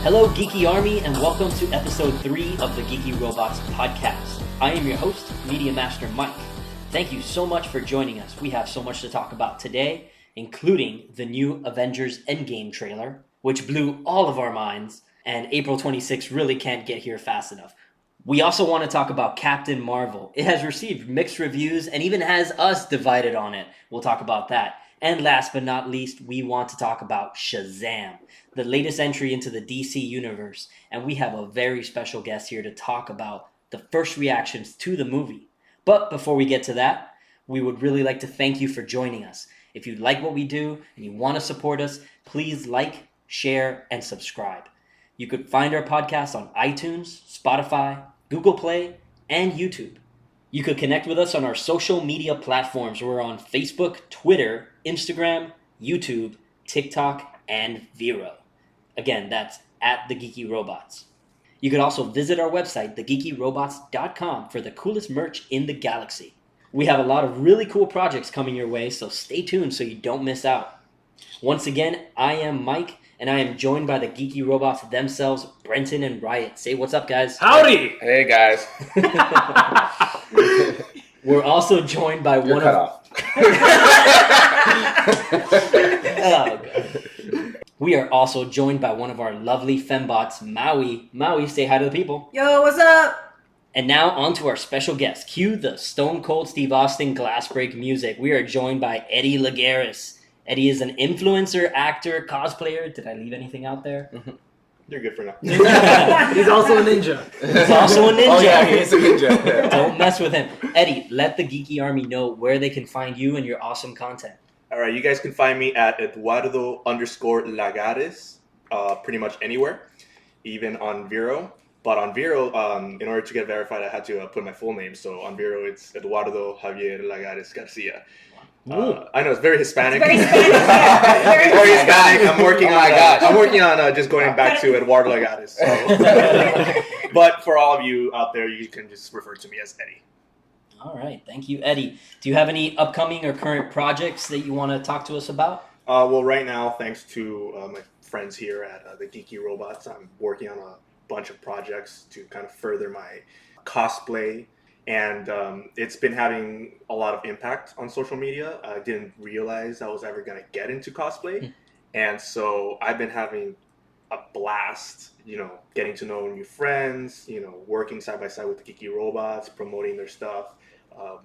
Hello, Geeky Army, and welcome to episode 3 of the Geeky Robots podcast. I am your host, Media Master Mike. Thank you so much for joining us. We have so much to talk about today, including the new Avengers Endgame trailer, which blew all of our minds, and April 26th really can't get here fast enough. We also want to talk about Captain Marvel. It has received mixed reviews and even has us divided on it. We'll talk about that. And last but not least, we want to talk about Shazam, the latest entry into the DC universe. And we have a very special guest here to talk about the first reactions to the movie. But before we get to that, we would really like to thank you for joining us. If you like what we do and you want to support us, please like, share, and subscribe. You could find our podcast on iTunes, Spotify, Google Play, and YouTube. You could connect with us on our social media platforms. We're on Facebook, Twitter, Instagram, YouTube, TikTok, and Vero. Again, that's at The Geeky Robots. You could also visit our website, thegeekyrobots.com, for the coolest merch in the galaxy. We have a lot of really cool projects coming your way, so stay tuned so you don't miss out. Once again, I am Mike, and I am joined by the Geeky Robots themselves, Brenton and Riot. Say what's up, guys. Howdy! Hey, guys. We're also joined by You're one cut of... off. Oh, God. We are also joined by one of our lovely fembots, Maui. Maui, say hi to the people. Yo, what's up? And now on to our special guest. Cue the Stone Cold Steve Austin glass break music. We are joined by Eddie Lagares. Eddie is an influencer, actor, cosplayer. Did I leave anything out there? You're good for now. He's also a ninja. He's also a ninja. Oh, yeah, he's a ninja. Yeah. Don't mess with him. Eddie, let the Geeky Army know where they can find you and your awesome content. All right, you guys can find me at Eduardo_Lagares, pretty much anywhere, even on Vero. But on Vero, in order to get verified, I had to put my full name. So on Vero, it's Eduardo Javier Lagares Garcia. I know it's very Hispanic. It's very Hispanic. Yeah. Very Hispanic. I'm working Oh my gosh. I'm working on just going back to Eduardo Lagares. So. But for all of you out there, you can just refer to me as Eddie. All right. Thank you, Eddie. Do you have any upcoming or current projects that you want to talk to us about? Well, right now, thanks to my friends here at the Geeky Robots, I'm working on a bunch of projects to kind of further my cosplay. And it's been having a lot of impact on social media. I didn't realize I was ever going to get into cosplay. And so I've been having a blast, getting to know new friends, working side by side with the Geeky Robots, promoting their stuff,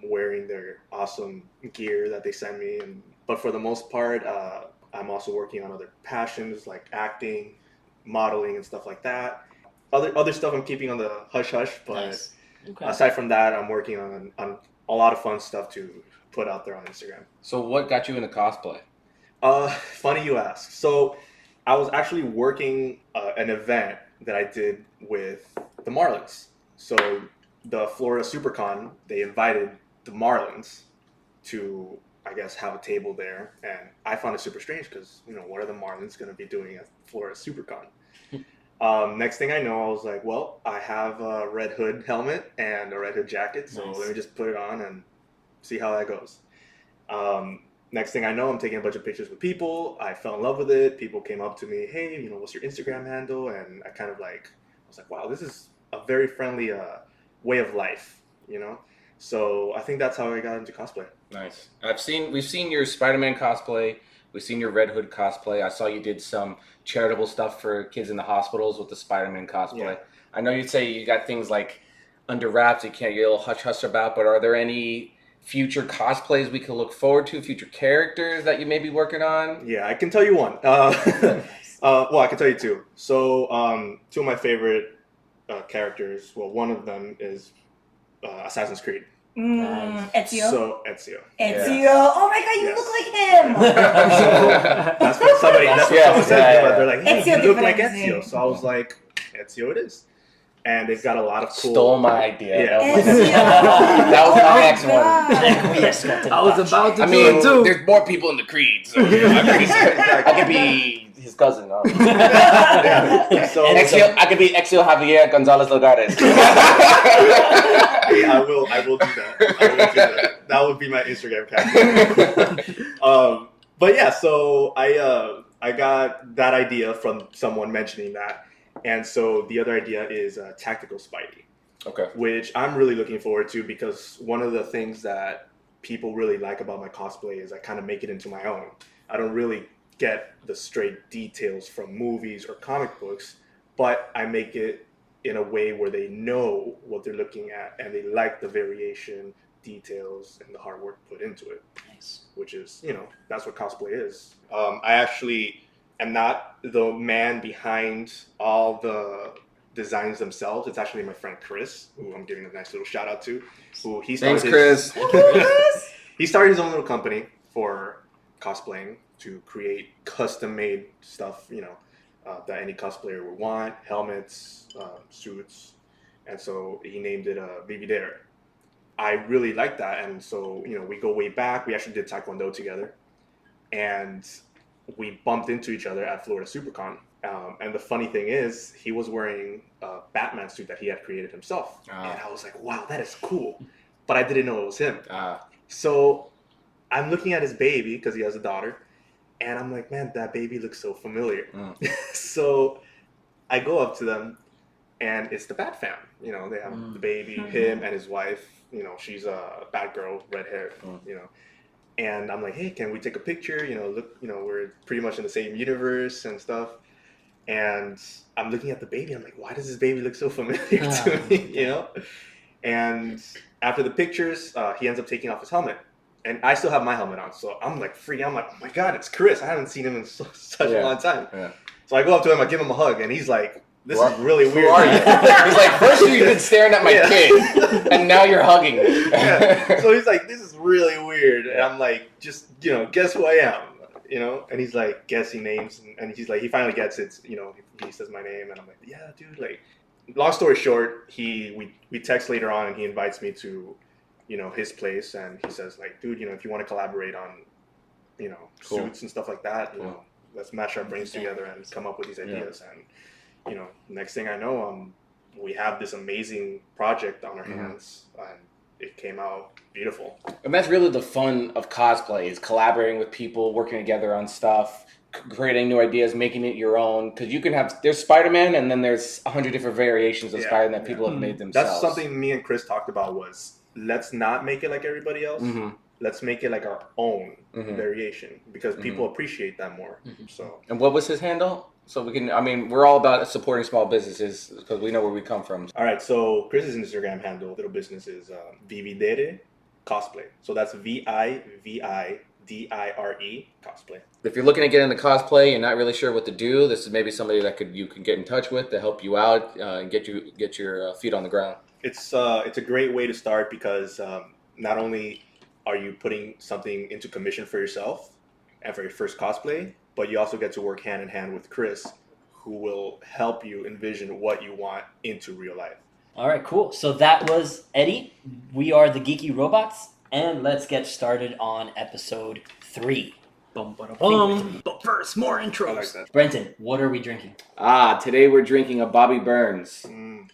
wearing their awesome gear that they send me. But for the most part, I'm also working on other passions like acting, modeling, and stuff like that. Other stuff I'm keeping on the hush-hush, but... Nice. Okay. Aside from that, I'm working on a lot of fun stuff to put out there on Instagram. So what got you into cosplay? Funny you ask. So I was actually working an event that I did with the Marlins. So the Florida SuperCon, they invited the Marlins to, I guess, have a table there. And I found it super strange because, what are the Marlins going to be doing at Florida SuperCon? Next thing I know, I was like, well, I have a Red Hood helmet and a Red Hood jacket, so Nice. let me just put it on and see how that goes. Next thing I know, I'm taking a bunch of pictures with people. I fell in love with it. People came up to me, hey, what's your Instagram handle? And I kind of I was like, wow, this is a very friendly way of life, So I think that's how I got into cosplay. Nice. We've seen your Spider-Man cosplay. We've seen your Red Hood cosplay. I saw you did some charitable stuff for kids in the hospitals with the Spider-Man cosplay. Yeah. I know you'd say you got things like under wraps you can't get a little hush-hush about, but are there any future cosplays we can look forward to, future characters that you may be working on? Yeah, I can tell you one. Well, I can tell you two. So two of my favorite characters, well, one of them is Assassin's Creed. Ezio. So Ezio. Ezio. Oh my god, you Yes. look like him. That's what someone said. Yeah. They're like, hey, Ezio you look like different. Ezio. So I was like, Ezio it is. And they've got a lot of cool... Stole my idea. Yeah. Ezio. That was my next one. God. I I was about to I do mean, it too. there's more people in the Creed, so I could be his cousin. No? Yeah. So I could be Exio Javier Gonzalez Lagares. I will do that. That would be my Instagram caption. But yeah, so I got that idea from someone mentioning that, And so the other idea is Tactical Spidey, Okay. which I'm really looking forward to because one of the things that people really like about my cosplay is I kind of make it into my own. I don't really get the straight details from movies or comic books, but I make it in a way where they know what they're looking at and they like the variation, details, and the hard work put into it. Nice. Which is, that's what cosplay is. I actually am not the man behind all the designs themselves. It's actually my friend Chris, who I'm giving a nice little shout out to. Who he started Thanks, Chris. He started his own little company for cosplaying to create custom-made stuff, that any cosplayer would want, helmets, suits, and so he named it Vividere. I really like that, and so we go way back. We actually did Taekwondo together, and we bumped into each other at Florida SuperCon. And the funny thing is, he was wearing a Batman suit that he had created himself, and I was like, "Wow, that is cool," but I didn't know it was him. So I'm looking at his baby because he has a daughter, and I'm like, "Man, that baby looks so familiar." So I go up to them, and it's the Bat fam. They have the baby, him, and his wife. She's a bad girl, red hair. And I'm like, "Hey, can we take a picture? Look, we're pretty much in the same universe and stuff." And I'm looking at the baby. I'm like, "Why does this baby look so familiar to me?" And after the pictures, he ends up taking off his helmet, and I still have my helmet on. So I'm like freaking. I'm like, "Oh my god, it's Chris! I haven't seen him in such a long time." Yeah. So I go up to him, I give him a hug, and he's like, "This is really weird." Who are you? He's like, "First you've been staring at my kid, and now you're hugging me." So he's like, "This is really weird," and I'm like, "Just guess who I am." And he's like guessing names, and he's like, he finally gets it. He says my name, and I'm like, "Yeah, dude." Like, long story short, we text later on, and he invites me to, his place, and he says like, "Dude, if you want to collaborate on, suits and stuff like that, let's mash our brains together and come up with these ideas." And next thing I know, we have this amazing project on our hands, and it came out beautiful. And that's really the fun of cosplay, is collaborating with people, working together on stuff, creating new ideas, making it your own. Because there's Spider-Man, and then there's 100 different variations of Spider-Man that people have made themselves. That's something me and Chris talked about, was let's not make it like everybody else. Let's make it like our own variation, because people appreciate that more. So. And what was his handle? So we're all about supporting small businesses because we know where we come from. All right, so Chris's Instagram handle, little business, is Vividere Cosplay. So that's Vividire Cosplay. If you're looking to get into cosplay, you're not really sure what to do, this is maybe somebody that you can get in touch with to help you out and get your feet on the ground. It's a great way to start because not only are you putting something into commission for yourself and for your first cosplay, but you also get to work hand in hand with Chris, who will help you envision what you want into real life. All right, cool. So that was Eddie. We are the Geeky Robots, and let's get started on episode 3. But first, more intros. I like that. Brenton, what are we drinking? Today we're drinking a Bobby Burns.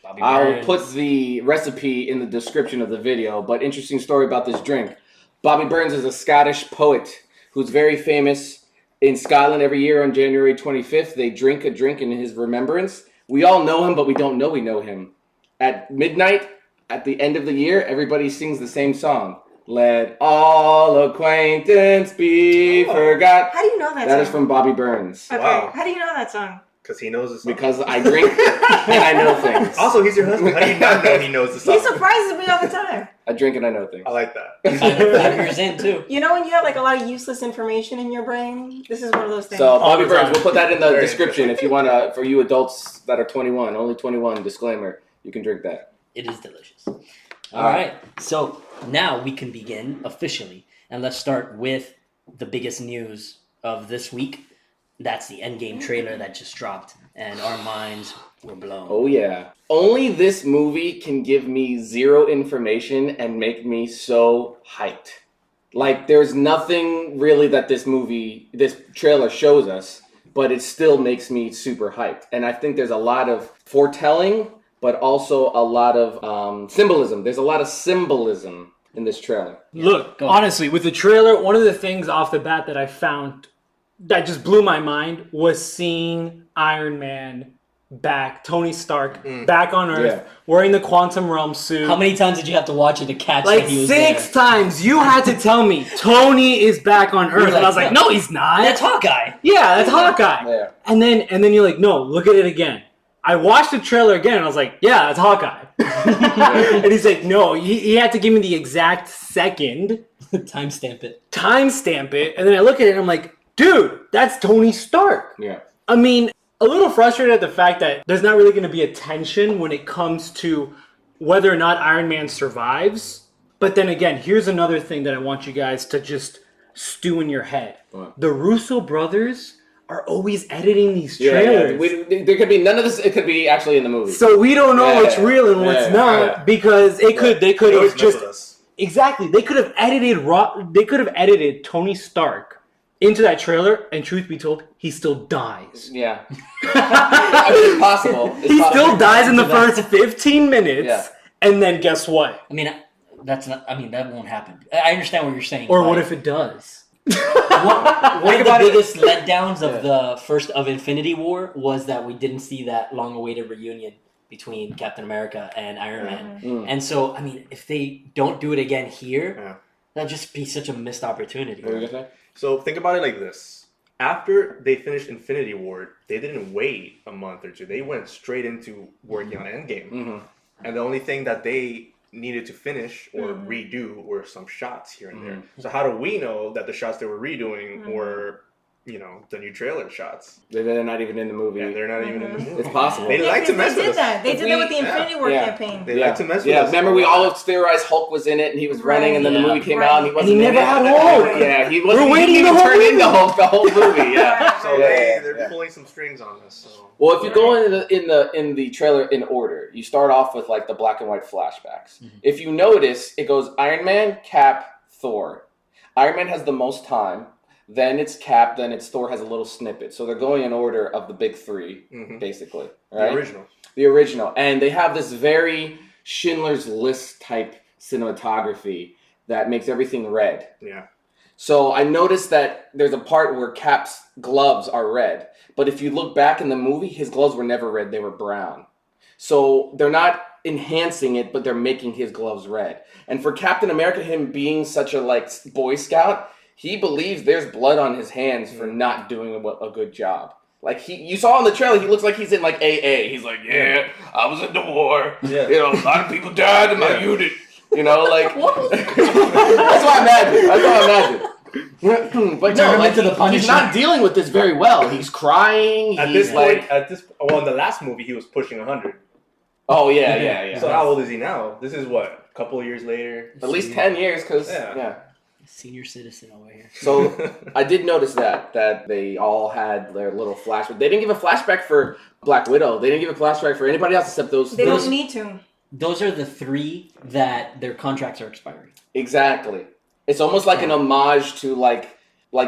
Bobby I'll Burns. put the recipe in the description of the video, but interesting story about this drink. Bobby Burns is a Scottish poet who's very famous. In Scotland, every year on January 25th, they drink a drink in his remembrance. We all know him, but we don't know we know him. At midnight, at the end of the year, everybody sings the same song. Let all acquaintance be forgot. How do you know that song? That is from Bobby Burns. Okay. Wow. How do you know that song? Because he knows the song. Because I drink and I know things. Also, he's your husband. How do you not know he knows the song? He surprises me all the time. I drink and I know things. I like that. 5 years in, too. You know when you have like a lot of useless information in your brain? This is one of those things. So Bobby Burns, we'll put that in the Very description if you want to, for you adults that are 21, only 21, disclaimer, you can drink that. It is delicious. All right. So now we can begin officially. And let's start with the biggest news of this week. That's the Endgame trailer that just dropped. And our minds were blown. Oh, yeah. Only this movie can give me zero information and make me so hyped. Like, there's nothing really that this trailer shows us, but it still makes me super hyped. And I think there's a lot of foretelling, but also a lot of symbolism. There's a lot of symbolism in this trailer. Look, honestly, with the trailer, one of the things off the bat that I found that just blew my mind was seeing Iron Man back, Tony Stark, back on Earth, wearing the quantum realm suit. How many times did you have to watch it to catch Like that he was 6 there? times. You had to tell me Tony is back on Earth, and I was like, no, he's not. That's Hawkeye. Yeah, that's Hawkeye. Yeah. And then you're like, no, look at it again. I watched the trailer again, and I was like, yeah, that's Hawkeye. And he's like, no, he had to give me the exact second. Timestamp it. And then I look at it, and I'm like, dude, that's Tony Stark. Yeah. I mean, a little frustrated at the fact that there's not really going to be a tension when it comes to whether or not Iron Man survives. But then again, here's another thing that I want you guys to just stew in your head. What? The Russo brothers are always editing these trailers. There could be none of this. It could be actually in the movie. So we don't know what's real and what's not because they could have just exactly. They could have edited Tony Stark into that trailer, and truth be told, he still dies. Yeah. I mean, it's possible. He still dies in the first 15 minutes, and then guess what? I mean, that won't happen. I understand what you're saying. Or what if it does? One of the biggest letdowns of Infinity War was that we didn't see that long-awaited reunion between Captain America and Iron Man. And so, I mean, if they don't do it again here, that'd just be such a missed opportunity. What were you gonna say? So think about it like this. After they finished Infinity War, they didn't wait a month or two. They went straight into working on Endgame. Mm-hmm. And the only thing that they needed to finish or redo were some shots here and there. So how do we know that the shots they were redoing were, the new trailer shots? They're not even in the movie. Yeah, they're not even in the movie. It's possible. They like to mess with us. They did that with the Infinity War campaign. They like to mess with us. Remember we all theorized Hulk was in it and he was running and then the movie came out and he wasn't and he never had Hulk. Yeah, he wasn't. We're waiting he didn't even turn into Hulk the whole movie. Yeah. So they're pulling some strings on this. So. Well, if you go in the trailer in order, you start off with like the black and white flashbacks. Mm-hmm. If you notice, it goes Iron Man, Cap, Thor. Iron Man has the most time. Then it's Cap, then it's Thor has a little snippet. So they're going in order of the big three, basically. Right? The original. And they have this very Schindler's List type cinematography that makes everything red. Yeah. So I noticed that there's a part where Cap's gloves are red. But if you look back in the movie, his gloves were never red, they were brown. So they're not enhancing it, but they're making his gloves red. And for Captain America, him being such a Boy Scout, he believes there's blood on his hands for not doing a good job. Like you saw in the trailer, he looks like he's in AA. He's like, I was in the war. Yeah. A lot of people died in my unit. That's what I imagine. But no, he's not dealing with this very well. He's crying. At this point, in the last movie, he was pushing 100. Oh yeah. So how old is he now? This is what, a couple of years later? At least 10 years, because Senior citizen over here. So I did notice that they all had their little flashback. They didn't give a flashback for Black Widow. They didn't give a flashback for anybody else except those. They don't need to. Those are the 3 that their contracts are expiring. Exactly. It's almost like an homage to like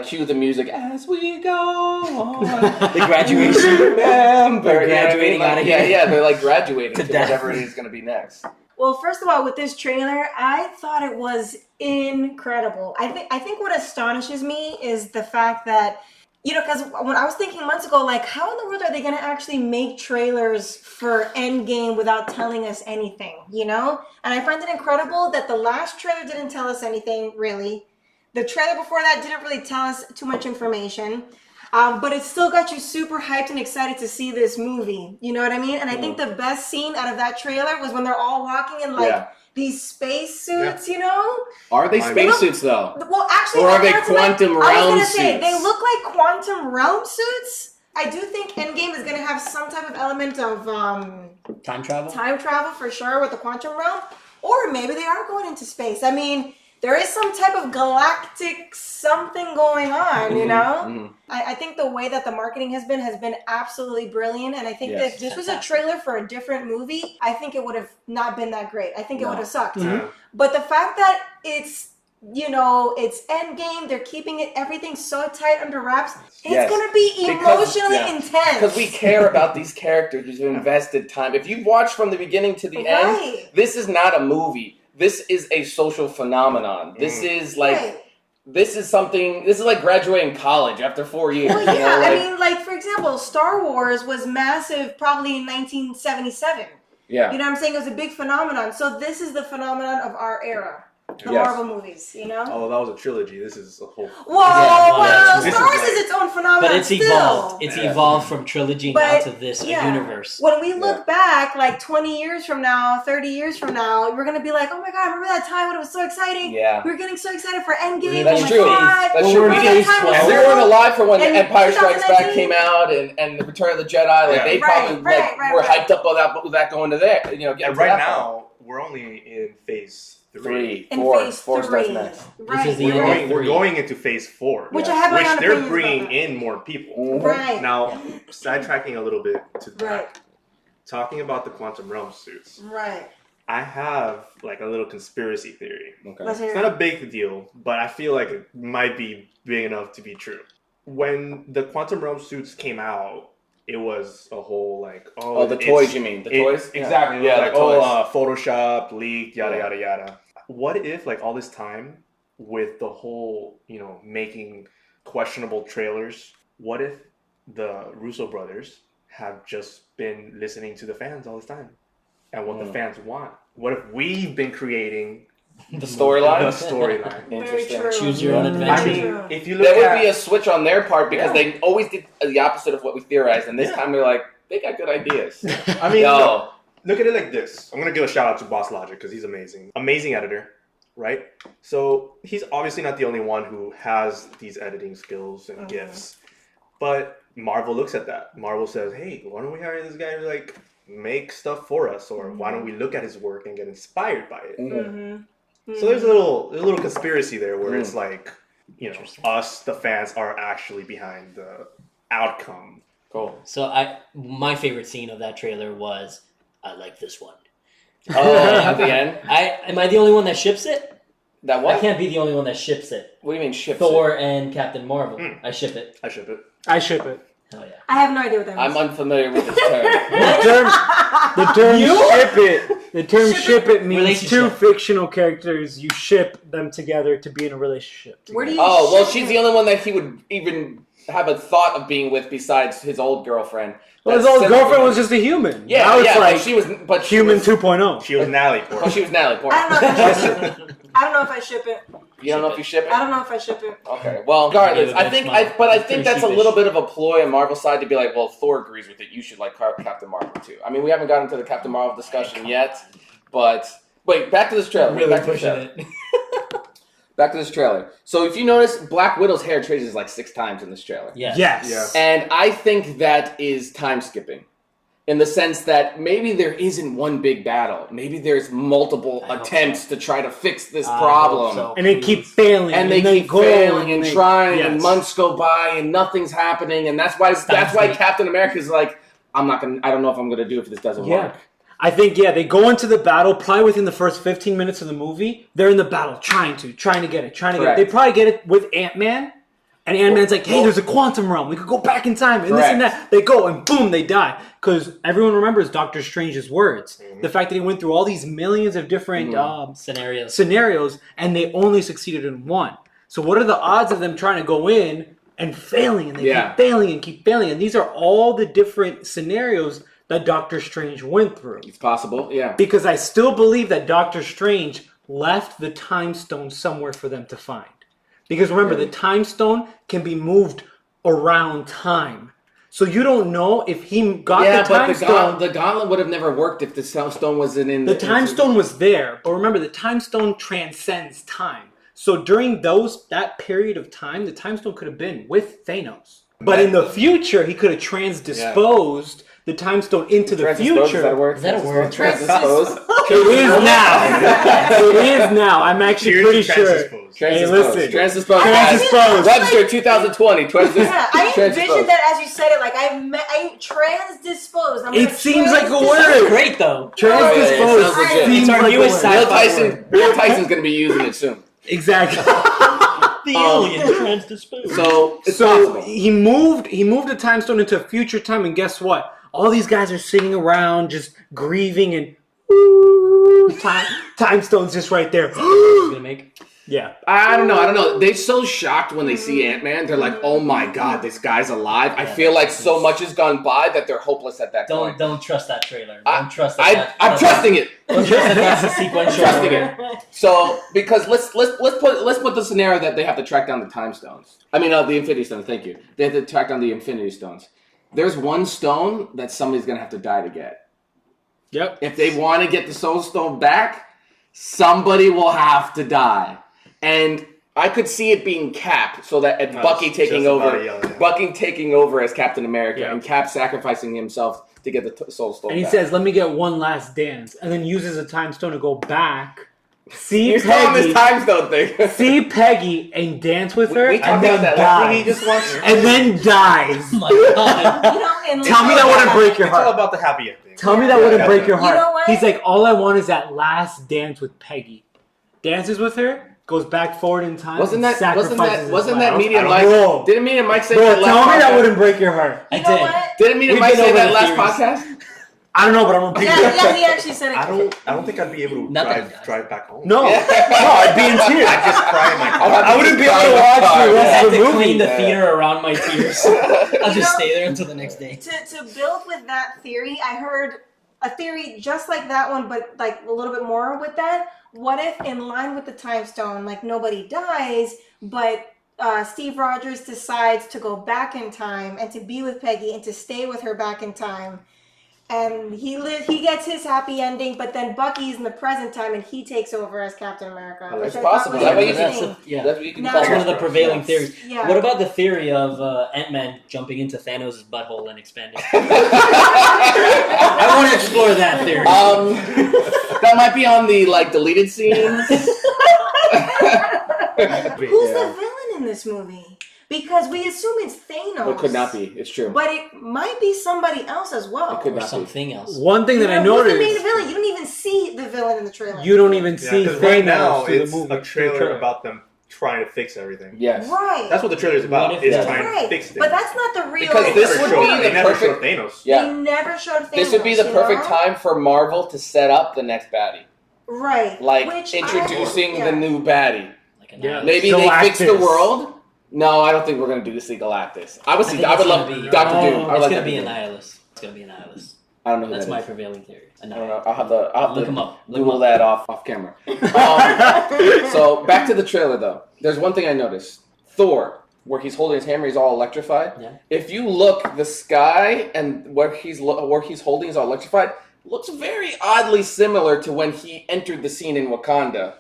cue the music as we go on. The graduation. They're graduating out of here. Yeah, they're graduating to whatever it is going to be next. Well, first of all, with this trailer, I thought it was incredible. I think what astonishes me is the fact that, because when I was thinking months ago, how in the world are they going to actually make trailers for Endgame without telling us anything, And I find it incredible that the last trailer didn't tell us anything, really. The trailer before that didn't really tell us too much information. But it still got you super hyped and excited to see this movie. You know what I mean? And I think the best scene out of that trailer was when they're all walking in these space suits, Are they spacesuits though? Well, actually, or are they quantum realm suits? I was going to say, they look like quantum realm suits. I do think Endgame is going to have some type of element of time travel. Time travel for sure with the quantum realm. Or maybe they are going into space. I mean, there is some type of galactic something going on, I think the way that the marketing has been absolutely brilliant. And I think that if this was a trailer for a different movie, I think it would have not been that great. I think it would have sucked. Mm-hmm. But the fact that it's Endgame, they're keeping everything so tight under wraps. It's going to be emotionally intense. Because we care about these characters. We've invested time. If you've watched from the beginning to the end, this is not a movie. This is a social phenomenon. This is this is like graduating college after 4 years. Well, yeah, you know, I mean, like, for example, Star Wars was massive probably in 1977. yeah. You know what I'm saying? It was a big phenomenon. So this is the phenomenon of our era. The Yes. Marvel movies, you know? Oh, that was a trilogy. This is a whole. Whoa, this Star Wars is like- is its own phenomenon But it's still. evolved. It's Yeah. evolved from trilogy now But, to this yeah. universe. When we look back, like 20 years from now, 30 years from now, we're going to be like, oh my God, remember that time when it was so exciting? Yeah. We were getting so excited for Endgame. That's oh my true. God. That's Well, true. we're We in did. phase 12. We weren't alive for when And Empire Strikes Back 2019 came out and the Return of the Jedi. Like Yeah. they Right, probably right, were right. hyped up with that going to there. You know, getting And to right that now, we're only in phase 3. point. In Four phase starts 3. next. Right. is the We're end of going, we're 3. going into phase 4. Which Yeah. I have my Which own they're opinions bringing about in more people. Mhm. that. Right. Now, sidetracking a little bit to that, Right. talking about the quantum realm suits, Right. I have like a little conspiracy theory. Okay. Let's hear It's it. not a big deal, but I feel like it might be big enough to be true. When the quantum realm suits came out, it was a whole like, Oh, the it's- toys, you mean? The toys? Exactly. It was Yeah, like, the toys. Photoshop, leaked, yada Yeah. yada yada. What if like all this time with the whole, making questionable trailers, what if the Russo brothers have just been listening to the fans all this time and what the fans want? What if we've been creating The storyline? the storyline? Very Interesting. true. Choose your own Very adventure. I mean, true. if you look There would at be a switch on their part because Yeah. they always did the opposite of what we theorized, and this Yeah. time they're like, they got good ideas. I mean, Yo, look at it like this. I'm gonna give a shout out to Boss Logic because he's amazing. Amazing editor, right? So he's obviously not the only one who has these editing skills and gifts. But Marvel looks at that. Marvel says, hey, why don't we hire this guy to like make stuff for us? Or why don't we look at his work and get inspired by it? Mm-hmm. So there's a little conspiracy there where it's like, Interesting. us, the fans, are actually behind the outcome. cool. So my favorite scene of that trailer was, I like this one. Oh, at the end? Am I the only one that ships it? That I what? can't be the only one that ships it. What do you mean ships? Thor and Captain Marvel. Hmm. I ship it. I ship it. I ship it. Hell yeah. I have no idea what that I'm means. unfamiliar with this term. The term ship it. The term Ship ship it means Relationship. two fictional characters. You ship them together to be in a relationship. Where do you Oh, well, ship she's it? the only one that he would even have a thought of being with besides his old girlfriend. Well, his That's old similar. girlfriend was just a human. Yeah, now it's yeah, like but she human was, 2.0. She was Natalie Portman. Oh, she was Natalie Portman. I don't know if I ship it. I don't know if I ship it. You don't know if you ship it? I don't know if I ship it. Okay, well, regardless, Yeah, I but think, that's but I pretty think that's a sheepish. little bit of a ploy on Marvel's side to be like, well, Thor agrees with it. You should like Captain Marvel too. I mean, we haven't gotten to the Captain Marvel discussion yet, but wait, back to this trailer. Really back to the pushing trailer. it. Back to this trailer. So if you notice, Black Widow's hair changes like 6 times in this trailer. Yes. Yes. Yeah. And I think that is time skipping. In the sense that maybe there isn't one big battle. Maybe there's multiple I hope attempts to try to fix this I problem. hope so. And they keep failing. And they keep go failing and they- trying, and yes. months go by, and nothing's happening, and that's why Fate. Captain America's like, I don't know if I'm gonna do it if this doesn't Yeah. work. I think, they go into the battle probably within the first 15 minutes of the movie. They're in the battle trying to get it. Correct. They probably get it with Ant-Man. And Ant-Man's like, hey, Well- there's a quantum realm. We could go back in time and this Correct. and that. They go and boom, they die. Because everyone remembers Doctor Strange's words. The fact that he went through all these millions of different Scenarios. scenarios and they only succeeded in one. So what are the odds of them trying to go in and failing? And they Yeah. keep failing and keep failing. And these are all the different scenarios that Doctor Strange went through. It's possible, yeah. Because I still believe that Doctor Strange left the time stone somewhere for them to find. Because remember, the time stone can be moved around time. So you don't know if he got Yeah, the time but stone. the gauntlet would have never worked if the stone wasn't in The time stone was there, but remember, the time stone transcends time. So during that period of time, the time stone could have been with Thanos. But in the future, he could have transdisposed the time stone into the Transpose, is that a future. word? Is that a word? Transpose. It is now. It is now. I'm actually Cheers pretty to sure. transpose. Hey, listen. Transpose. Transpose. Webster 2020. Yeah, I Transpose. envisioned that as you said it. Like I transdisposed. I'm It gonna seems like a transdispose. word. Great though. Transdisposed. sounds legit. seems It's our like a newest word. sci-fi. Bill Tyson's going to be using it soon. Exactly. The alien transdisposed. So it's So possible. he moved the time stone into future time, and guess what? All these guys are sitting around just grieving, and time stone's just right there. Gonna make. Yeah. I don't know. They're so shocked when they see Ant-Man. They're like, oh my God, this guy's alive. I feel like so much has gone by that they're hopeless at that point. Don't trust that trailer. Don't trust that. I'm trusting it. Don't trust that that's a sequential. Trusting it. So, because let's put the scenario that they have to track down the Time Stones. I mean, the Infinity Stones. Thank you. They have to track down the Infinity Stones. There's one stone that somebody's gonna have to die to get. Yep. If they want to get the Soul Stone back, somebody will have to die. And I could see it being Cap, so that Bucky taking over, Bucky taking over as Captain America, and Cap sacrificing himself to get the Soul Stone. And he back. says, "Let me get one last dance," and then uses a Time Stone to go back. See He's calling Peggy, this Time Stone thing. see Peggy and dance with her, We and talked then about that. dies. He just wants. And then dies. Oh my God. You know, and Tell me that wouldn't break your It's all heart. about the happy ending. Tell me that wouldn't break your You heart. know what? He's like, all I want is that last dance with Peggy. Dances with her, goes back forward in time. Wasn't and that sacrifices his life. Medium I Mike? don't know. Didn't Medium Mike say Bro, that last tell me that podcast? wouldn't break your heart. I You know did. what? Didn't Medium We've Mike been say over that the last theories. podcast? I don't know, but I'm repeating it. Yeah, he actually said it. I don't think I'd be able to Nothing. drive back home. No, I'd be in tears. I'd just cry in my car. I wouldn't be able to watch the I rest have of the to movie. clean the theater around my tears. I'll just stay there until the next day. To build with that theory, I heard a theory just like that one, but like a little bit more with that. What if, in line with the Time Stone, like nobody dies, but Steve Rogers decides to go back in time and to be with Peggy and to stay with her back in time, and he gets his happy ending, but then Bucky's in the present time and he takes over as Captain America. Well, which that's I thought possible. was That way you interesting. That's what you can Now- call That's one of the it. prevailing theories. Yeah. What about the theory of Ant-Man jumping into Thanos' butthole and expanding? I want to explore that theory. That might be on the deleted scenes. Who's the villain in this movie? Because we assume it's Thanos. It could not be. It's true. But it might be somebody else as well. It could or not be. something else. One thing that I Who's the noticed, main villain? You don't even see the villain in the trailer. you don't even see because Thanos right now through it's the movie. a trailer about them trying to fix everything. Yes. Right. That's what the trailer's about. What if Is that- trying right. to fix things. But that's not the real. Because this They would never be showed- the they never perfect- showed Thanos. Yeah. They never showed Thanos. This would be the you perfect know? time for Marvel to set up the next baddie. Right. Like Which introducing I- the new baddie. Like an Yeah. Maybe Galactus. they fix the world. No, I don't think we're gonna do see Galactus. I would I see. think I would it's love gonna be- Doctor Doom. I would It's like gonna Dr. be Doom. Annihilus. It's gonna be Annihilus. I don't know who That's that my is. prevailing theory. I don't know. Annihilus. I'll have Look to him up. Look Google him that off camera. So back to the trailer though. There's one thing I noticed. Thor, where he's holding his hammer, he's all electrified. Yeah. If you look, the sky and where he's holding is all electrified. Looks very oddly similar to when he entered the scene in Wakanda,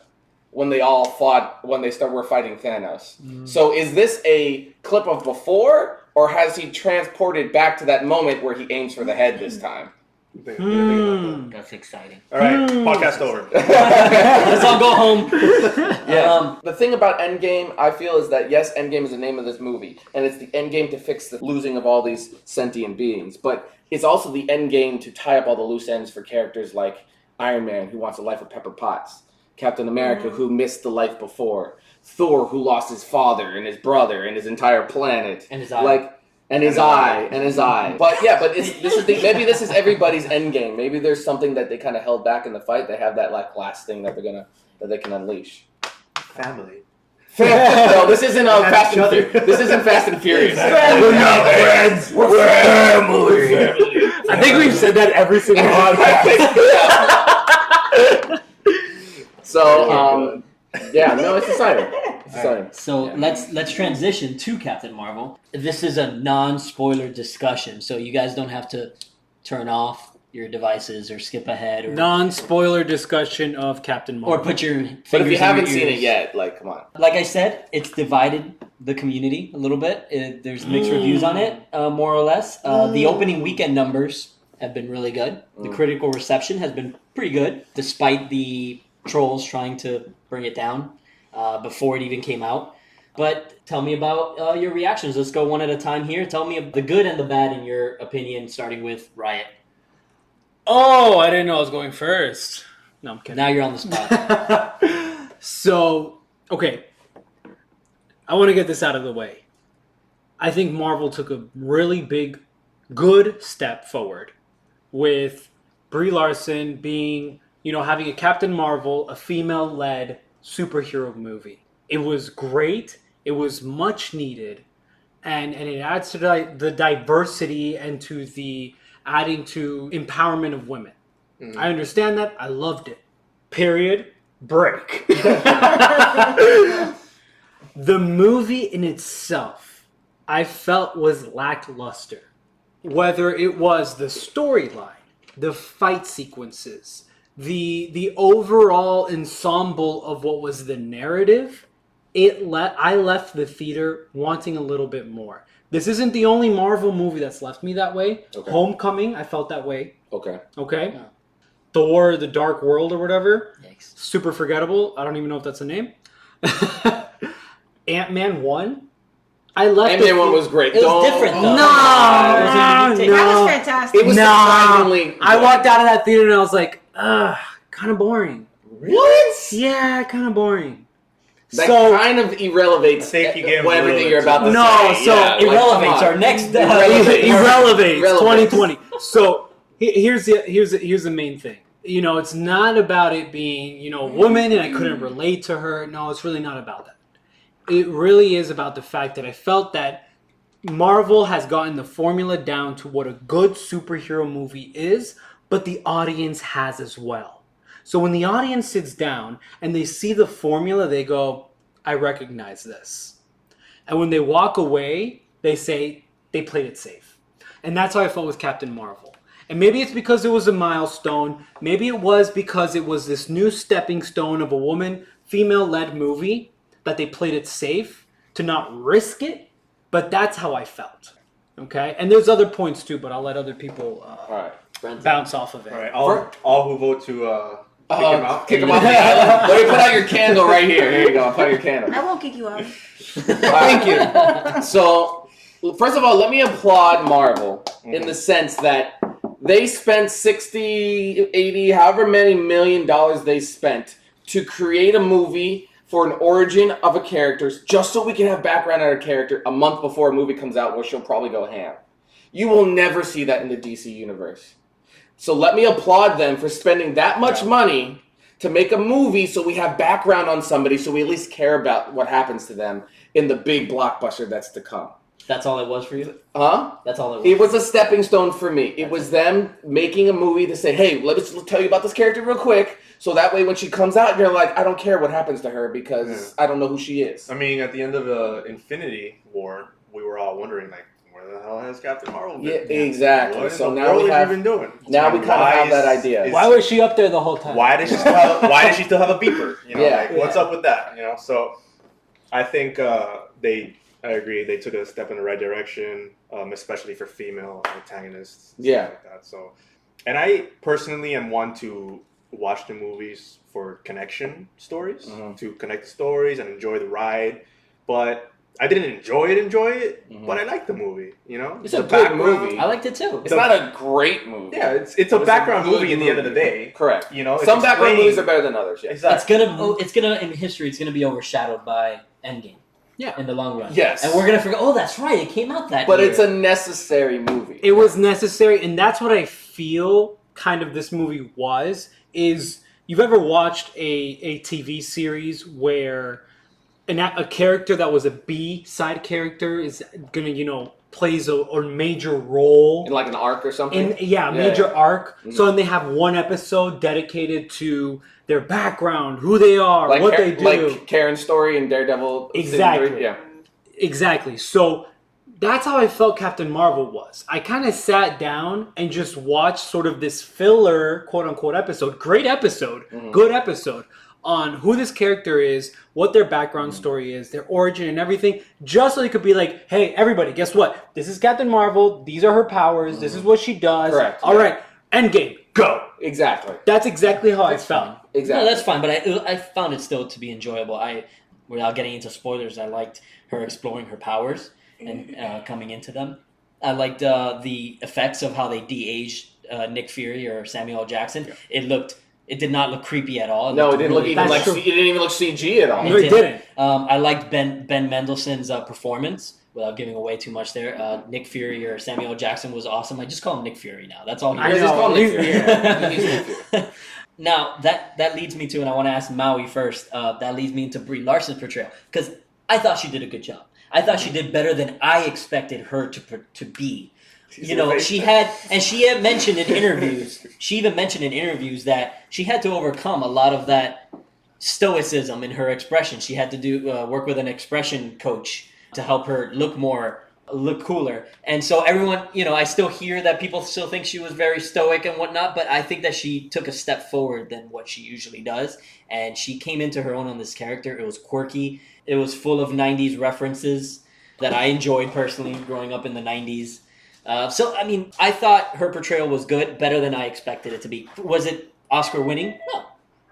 when they all fought, when they were fighting Thanos. So is this a clip of before, or has he transported back to that moment where he aims for the head this time? That's exciting. All right, podcast over. Let's all go home. Yeah. The thing about Endgame, I feel, is that yes, Endgame is the name of this movie, and it's the Endgame to fix the losing of all these sentient beings, but it's also the Endgame to tie up all the loose ends for characters like Iron Man, who wants a life with Pepper Potts, Captain America, who missed the life before, Thor, who lost his father and his brother and his entire planet, And his eye. And his eye. But yeah, maybe this is everybody's Endgame. Maybe there's something that they kind of held back in the fight. They have that last thing that they can unleash. Family. No, this isn't Fast and other. This isn't Fast and Furious. We're not friends. We're family. I think we've said that every single podcast. So, yeah, no, it's exciting. It's exciting. So let's transition to Captain Marvel. This is a non-spoiler discussion, so you guys don't have to turn off your devices or skip ahead or Non-spoiler discussion of Captain Marvel. or put your fingers But if you in haven't your seen ears. it yet, come on. Like I said, it's divided the community a little bit. There's mixed reviews on it, more or less. The opening weekend numbers have been really good. The critical reception has been pretty good, despite the trolls trying to bring it down before it even came out. But tell me about your reactions. Let's go one at a time here. Tell me the good and the bad in your opinion, starting with Riot. Oh, I didn't know I was going first. No, I'm kidding. Now you're on the spot. So, okay. I want to get this out of the way. I think Marvel took a really big, good step forward with Brie Larson being, having a Captain Marvel, a female-led superhero movie. It was great. It was much needed. And it adds to the diversity and to the adding to empowerment of women. I understand that. I loved it. Period. Break. The movie in itself, I felt was lackluster. Whether it was the storyline, the fight sequences, the overall ensemble of what was the narrative, I left the theater wanting a little bit more. This isn't the only Marvel movie that's left me that way. Okay. Homecoming, I felt that way. Okay. Yeah. Thor, The Dark World or whatever. Yikes. Super forgettable. I don't even know if that's a name. Ant-Man 1. I left Ant-Man 1 was great. It was different though. That was fantastic. It was surprisingly good. I walked out of that theater and I was like, kind of boring. What? Yeah, kind of boring. That kind of irrelevates everything you're about to say. No, so irrelevates our next... irrelevates 2020. So here's the main thing. You know, it's not about it being, you know, a woman and I couldn't relate to her. No, it's really not about that. It really is about the fact that I felt that Marvel has gotten the formula down to what a good superhero movie is, but the audience has as well. So when the audience sits down and they see the formula, they go, I recognize this. And when they walk away, they say they played it safe. And that's how I felt with Captain Marvel. And maybe it's because it was a milestone. Maybe it was because it was this new stepping stone of a woman, female-led movie that they played it safe to not risk it. But that's how I felt. Okay? And there's other points too, but I'll let other people bounce off of it. All right, all who vote to... Kick him off the island. Let me put out your candle right here. Here you go. Put out your candle. I won't kick you out. Thank you. So, first of all, let me applaud Marvel in the sense that they spent 60, 80, however many $1 million they spent to create a movie for an origin of a character just so we can have background on a character a month before a movie comes out where she'll probably go ham. You will never see that in the DC universe. So let me applaud them for spending that much money to make a movie so we have background on somebody so we at least care about what happens to them in the big blockbuster that's to come. That's all it was for you? Huh? That's all it was? It was a stepping stone for me. It was them making a movie to say, hey, let's tell you about this character real quick so that way when she comes out, you're like, I don't care what happens to her because I don't know who she is. I mean, at the end of Infinity War, we were all wondering, like, where the hell has Captain Marvel been? Yeah, exactly. What so in the now world we have been doing? Now we kind of have that idea. Why was she up there the whole time? Why does she still have a beeper? You know, what's up with that? You know, so I think I agree. They took a step in the right direction, especially for female antagonists. Like that. So, and I personally am one to watch the movies for connection stories, to connect the stories and enjoy the ride, but. I didn't enjoy it, but I liked the movie. You know, it's a good movie. I liked it too. It's not a great movie. Yeah, it's a background movie in the end of the day. Correct. You know, some background movies are better than others. Yeah. Exactly. It's gonna in history. It's gonna be overshadowed by Endgame. Yeah. In the long run. Yes. And we're gonna forget. Oh, that's right. It came out that. But year. it's a necessary movie. It was necessary, and that's what I feel. Kind of this movie was. Is you've ever watched a TV series where a character that was a B side character is gonna, plays a major role in like an arc or something. Major arc. Mm-hmm. So then they have one episode dedicated to their background, who they are, like what they do, like Karen's story in Daredevil. Exactly. Exactly. So that's how I felt Captain Marvel was. I kind of sat down and just watched sort of this filler, quote unquote, episode. Great episode, good episode. On who this character is, what their background story is, their origin and everything, just so they could be like, hey, everybody, guess what? This is Captain Marvel. These are her powers. This is what she does. Correct. All right, Endgame, go. Exactly. That's exactly how I felt. Exactly. No, that's fine, but I found it still to be enjoyable. Without getting into spoilers, I liked her exploring her powers and coming into them. I liked the effects of how they de-aged Nick Fury or Samuel L. Jackson. Yeah. It did not look creepy at all. It didn't look even like it didn't even look CG at all. No, it didn't. I liked Ben Mendelsohn's performance without giving away too much there. Nick Fury or Samuel L. Jackson was awesome. I just call him Nick Fury now. That's all he I is. know. Just call him Nick Fury. Yeah, he's Nick Fury. Now, that leads me to, and I want to ask Maui first, that leads me into Brie Larson's portrayal. Because I thought she did a good job. I thought she did better than I expected her to be. You know, she had mentioned in interviews, she even mentioned in interviews that she had to overcome a lot of that stoicism in her expression. She had to do work with an expression coach to help her look cooler. And so everyone, you know, I still hear that people still think she was very stoic and whatnot, but I think that she took a step forward than what she usually does. And she came into her own on this character. It was quirky. It was full of 90s references that I enjoyed personally growing up in the 90s. So, I mean, I thought her portrayal was good, better than I expected it to be. Was it Oscar winning? No.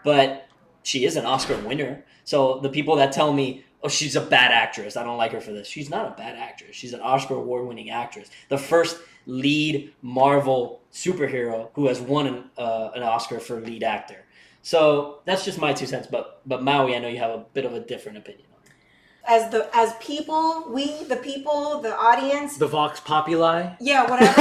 But she is an Oscar winner. So the people that tell me, oh, she's a bad actress, I don't like her for this. She's not a bad actress. She's an Oscar award-winning actress. The first lead Marvel superhero who has won an Oscar for lead actor. So that's just my 2 cents. But Maui, I know you have a bit of a different opinion. As people, the audience, The Vox Populi. yeah, whatever.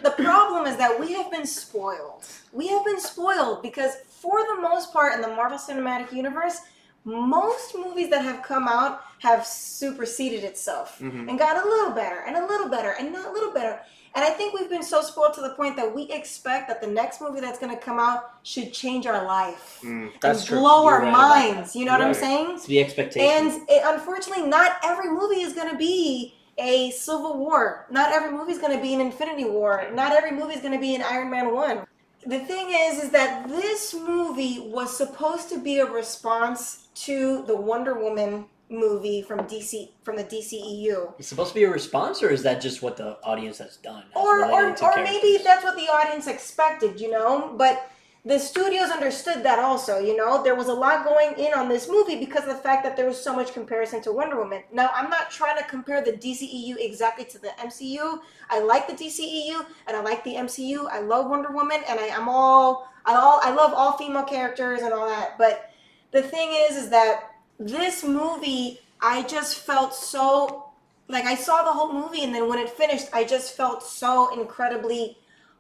The problem is that we have been spoiled. We have been spoiled because for the most part in the Marvel Cinematic Universe, most movies that have come out have superseded itself and got a little better and a little better and not a little better. And I think we've been so spoiled to the point that we expect that the next movie that's going to come out should change our life That's and true. blow You're our right about minds. You know what I'm saying? It's the expectation. And unfortunately, not every movie is going to be a Civil War. Not every movie is going to be an Infinity War. Not every movie is going to be an Iron Man 1. The thing is that this movie was supposed to be a response to the Wonder Woman movie from the DCEU. It's supposed to be a response, or is that just what the audience has done? Or maybe that's what the audience expected, you know? But the studios understood that also, you know? There was a lot going in on this movie because of the fact that there was so much comparison to Wonder Woman. Now, I'm not trying to compare the DCEU exactly to the MCU. I like the DCEU and I like the MCU. I love Wonder Woman and I love all female characters and all that. But the thing is that this movie, I just felt so, like I saw the whole movie and then when it finished, I just felt so incredibly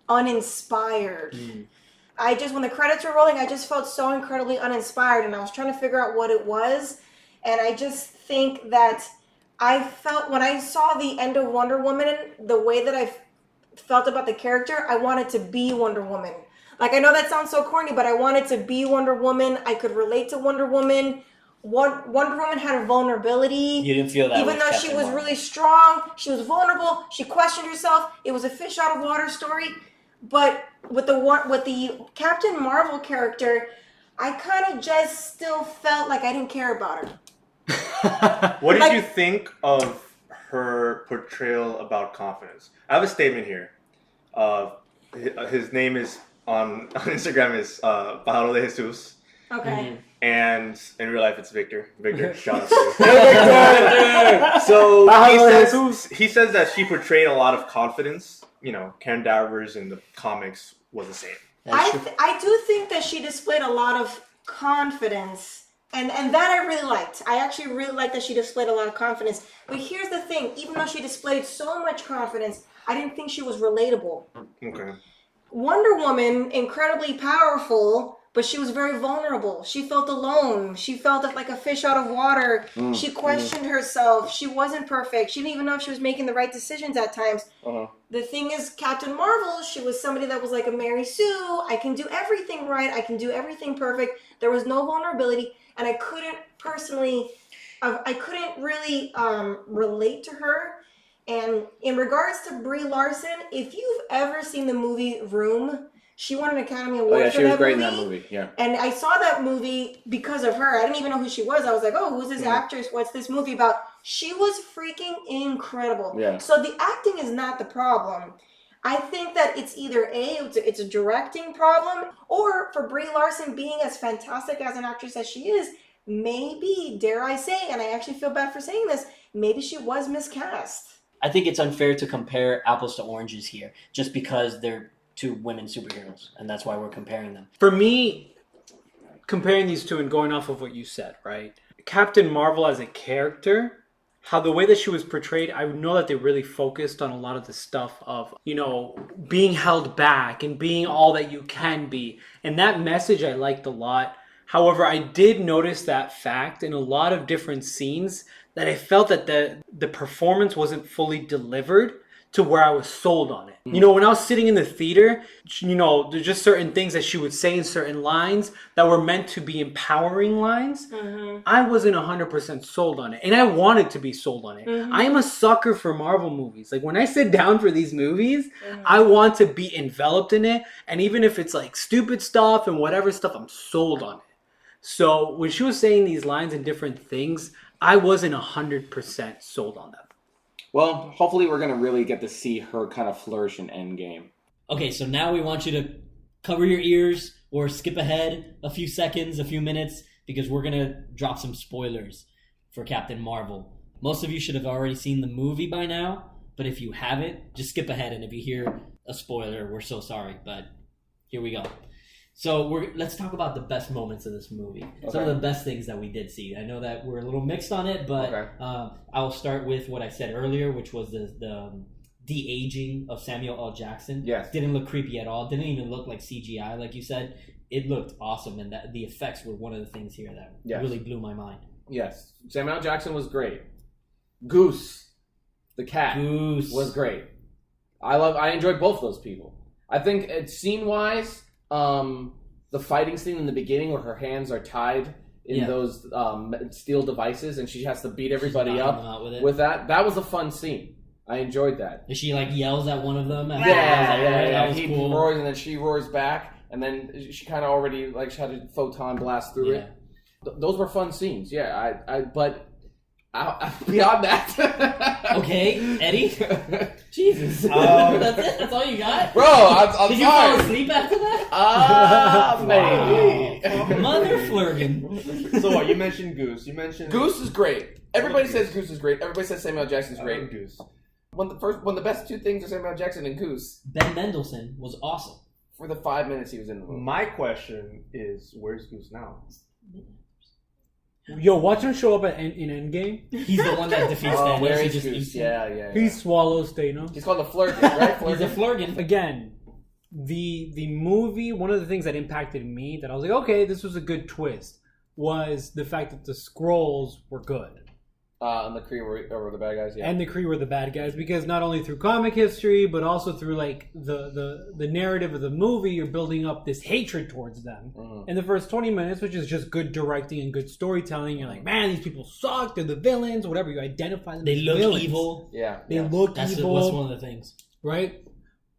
uninspired. When the credits were rolling, I just felt so incredibly uninspired and I was trying to figure out what it was. And I just think that I felt, when I saw the end of Wonder Woman, the way that I felt about the character, I wanted to be Wonder Woman. Like, I know that sounds so corny, but I wanted to be Wonder Woman. I could relate to Wonder Woman. Wonder Woman had a vulnerability. You didn't feel that, even though she was really strong, she was vulnerable. She questioned herself. It was a fish out of water story. But with the Captain Marvel character, I kind of just still felt like I didn't care about her. What did you think of her portrayal about confidence? I have a statement here. His name is on Instagram is Pajaro de Jesus. Okay. And in real life, it's Victor. Victor, shout out to you. So he says that she portrayed a lot of confidence. You know, Karen Danvers in the comics was the same. I do think that she displayed a lot of confidence. And that I really liked. I actually really liked that she displayed a lot of confidence. But here's the thing. Even though she displayed so much confidence, I didn't think she was relatable. Okay. Wonder Woman, incredibly powerful, but she was very vulnerable. She felt alone. She felt like a fish out of water. She questioned herself. She wasn't perfect. She didn't even know if she was making the right decisions at times. The thing is, Captain Marvel, she was somebody that was like a Mary Sue. I can do everything right. I can do everything perfect. There was no vulnerability. And I couldn't really relate to her. And in regards to Brie Larson, if you've ever seen the movie Room, she won an Academy Award for that movie. She was great in that movie, yeah. And I saw that movie because of her. I didn't even know who she was. I was like, oh, who's this actress? What's this movie about? She was freaking incredible. Yeah. So the acting is not the problem. I think that it's either it's a directing problem, or for Brie Larson being as fantastic as an actress as she is, maybe, dare I say, and I actually feel bad for saying this, maybe she was miscast. I think it's unfair to compare apples to oranges here, just because they're two women superheroes, and that's why we're comparing them. For me, comparing these two and going off of what you said, right? Captain Marvel as a character how the way that she was portrayed, I know that they really focused on a lot of the stuff of, being held back and being all that you can be. And that message I liked a lot. However, I did notice that fact in a lot of different scenes that I felt that the performance wasn't fully delivered to where I was sold on it. When I was sitting in the theater, there's just certain things that she would say in certain lines that were meant to be empowering lines. I wasn't 100% sold on it. And I wanted to be sold on it. I am a sucker for Marvel movies. Like when I sit down for these movies, I want to be enveloped in it. And even if it's like stupid stuff and whatever stuff, I'm sold on it. So when she was saying these lines and different things, I wasn't 100% sold on them. Well, hopefully we're going to really get to see her kind of flourish in Endgame. Okay, so now we want you to cover your ears or skip ahead a few seconds, a few minutes, because we're going to drop some spoilers for Captain Marvel. Most of you should have already seen the movie by now, but if you haven't, just skip ahead, and if you hear a spoiler, we're so sorry, but here we go. So let's talk about the best moments of this movie. Okay. Some of the best things that we did see. I know that we're a little mixed on it, but okay. I will start with what I said earlier, which was the de-aging of Samuel L. Jackson. Yes. Didn't look creepy at all. Didn't even look like CGI, like you said. It looked awesome, and that the effects were one of the things here that really blew my mind. Yes. Samuel L. Jackson was great. Goose, the cat, was great. I enjoyed both those people. I think scene-wise... the fighting scene in the beginning where her hands are tied in those steel devices and she has to beat everybody up with that was a fun scene. I enjoyed that. And she yells at one of them. That was he cool. Roars and then she roars back and then she kind of already she had a photon blast through it. Those were fun scenes. But beyond that. Okay, Eddie. Jesus. That's it? That's all you got? Bro, I'm Did you fall asleep after that? Maybe. Mother flirting. So what, you mentioned Goose. Goose is great. Everybody says Goose is great. Everybody says Samuel L. Jackson's great. Goose. One of the best two things are Samuel L. Jackson and Goose. Ben Mendelsohn was awesome. For the 5 minutes he was in the movie. My question is, where's Goose now? Yo, watch him show up in Endgame. He's the one that defeats Thanos. Where is Goose? Yeah. He swallows Thanos. He's called the Flurkin, right? He's a Flurkin. Again, the movie, one of the things that impacted me, that I was like, okay, this was a good twist, was the fact that the Skrulls were good. And the Kree were the bad guys, yeah. And the Kree were the bad guys, because not only through comic history, but also through the narrative of the movie, you're building up this hatred towards them. In the first 20 minutes, which is just good directing and good storytelling, you're like, man, these people suck, they're the villains, whatever, you identify them as villains. They look evil. Yeah. They look evil. That's one of the things. Right?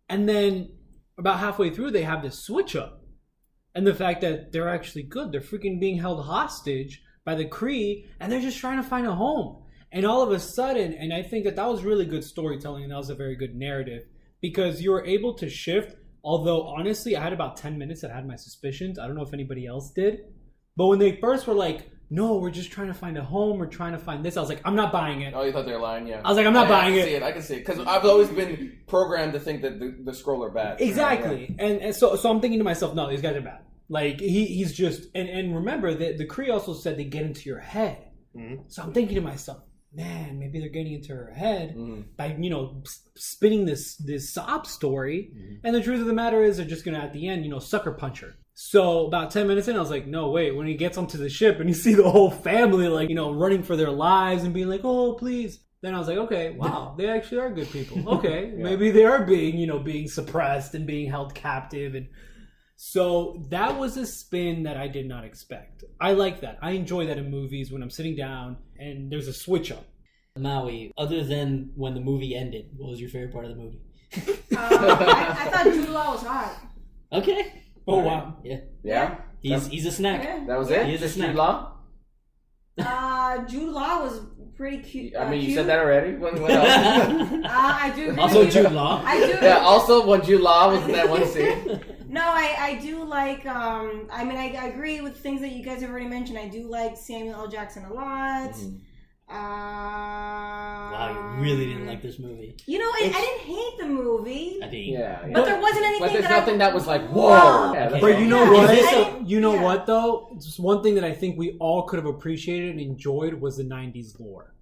And then, about halfway through, they have this switch up. And the fact that they're actually good. They're freaking being held hostage by the Kree, and they're just trying to find a home. And all of a sudden, and I think that was really good storytelling, and that was a very good narrative, because you were able to shift, although honestly, I had about 10 minutes that I had my suspicions. I don't know if anybody else did. But when they first were like, no, we're just trying to find a home, we're trying to find this, I was like, I'm not buying it. Oh, you thought they were lying? Yeah. I was like, I'm not buying it. I can see it. Because I've always been programmed to think that the Skrull are bad. Exactly. Yeah. And so I'm thinking to myself, no, these guys are bad. Like, he's just... And remember, the Kree also said they get into your head. Mm-hmm. So I'm thinking to myself, man, maybe they're getting into her head by, spinning this sob story. Mm-hmm. And the truth of the matter is they're just going to, at the end, sucker punch her. So about 10 minutes in, I was like, no, wait. When he gets onto the ship and you see the whole family, running for their lives and being like, oh, please. Then I was like, okay, wow, they actually are good people. Okay, maybe they are being suppressed and being held captive. And so that was a spin that I did not expect. I like that. I enjoy that in movies when I'm sitting down and there's a switch up. Maui, other than when the movie ended, what was your favorite part of the movie? I thought Jude Law was hot. Okay. Oh, wow. Yeah? He's a snack. Yeah. That was it? He's a snack. Jude Law? Jude Law was pretty cute. I mean, you said that already? What else? I do. Also Jude Law. I do. Yeah, also when Jude Law was in that one scene. No, I do like, I agree with things that you guys have already mentioned. I do like Samuel L. Jackson a lot. Mm-hmm. Wow, you really didn't like this movie. I didn't hate the movie. I think. Yeah. But there wasn't anything but there's nothing that was like, whoa. Yeah, but you know what? What though? Just one thing that I think we all could have appreciated and enjoyed was the 90s lore.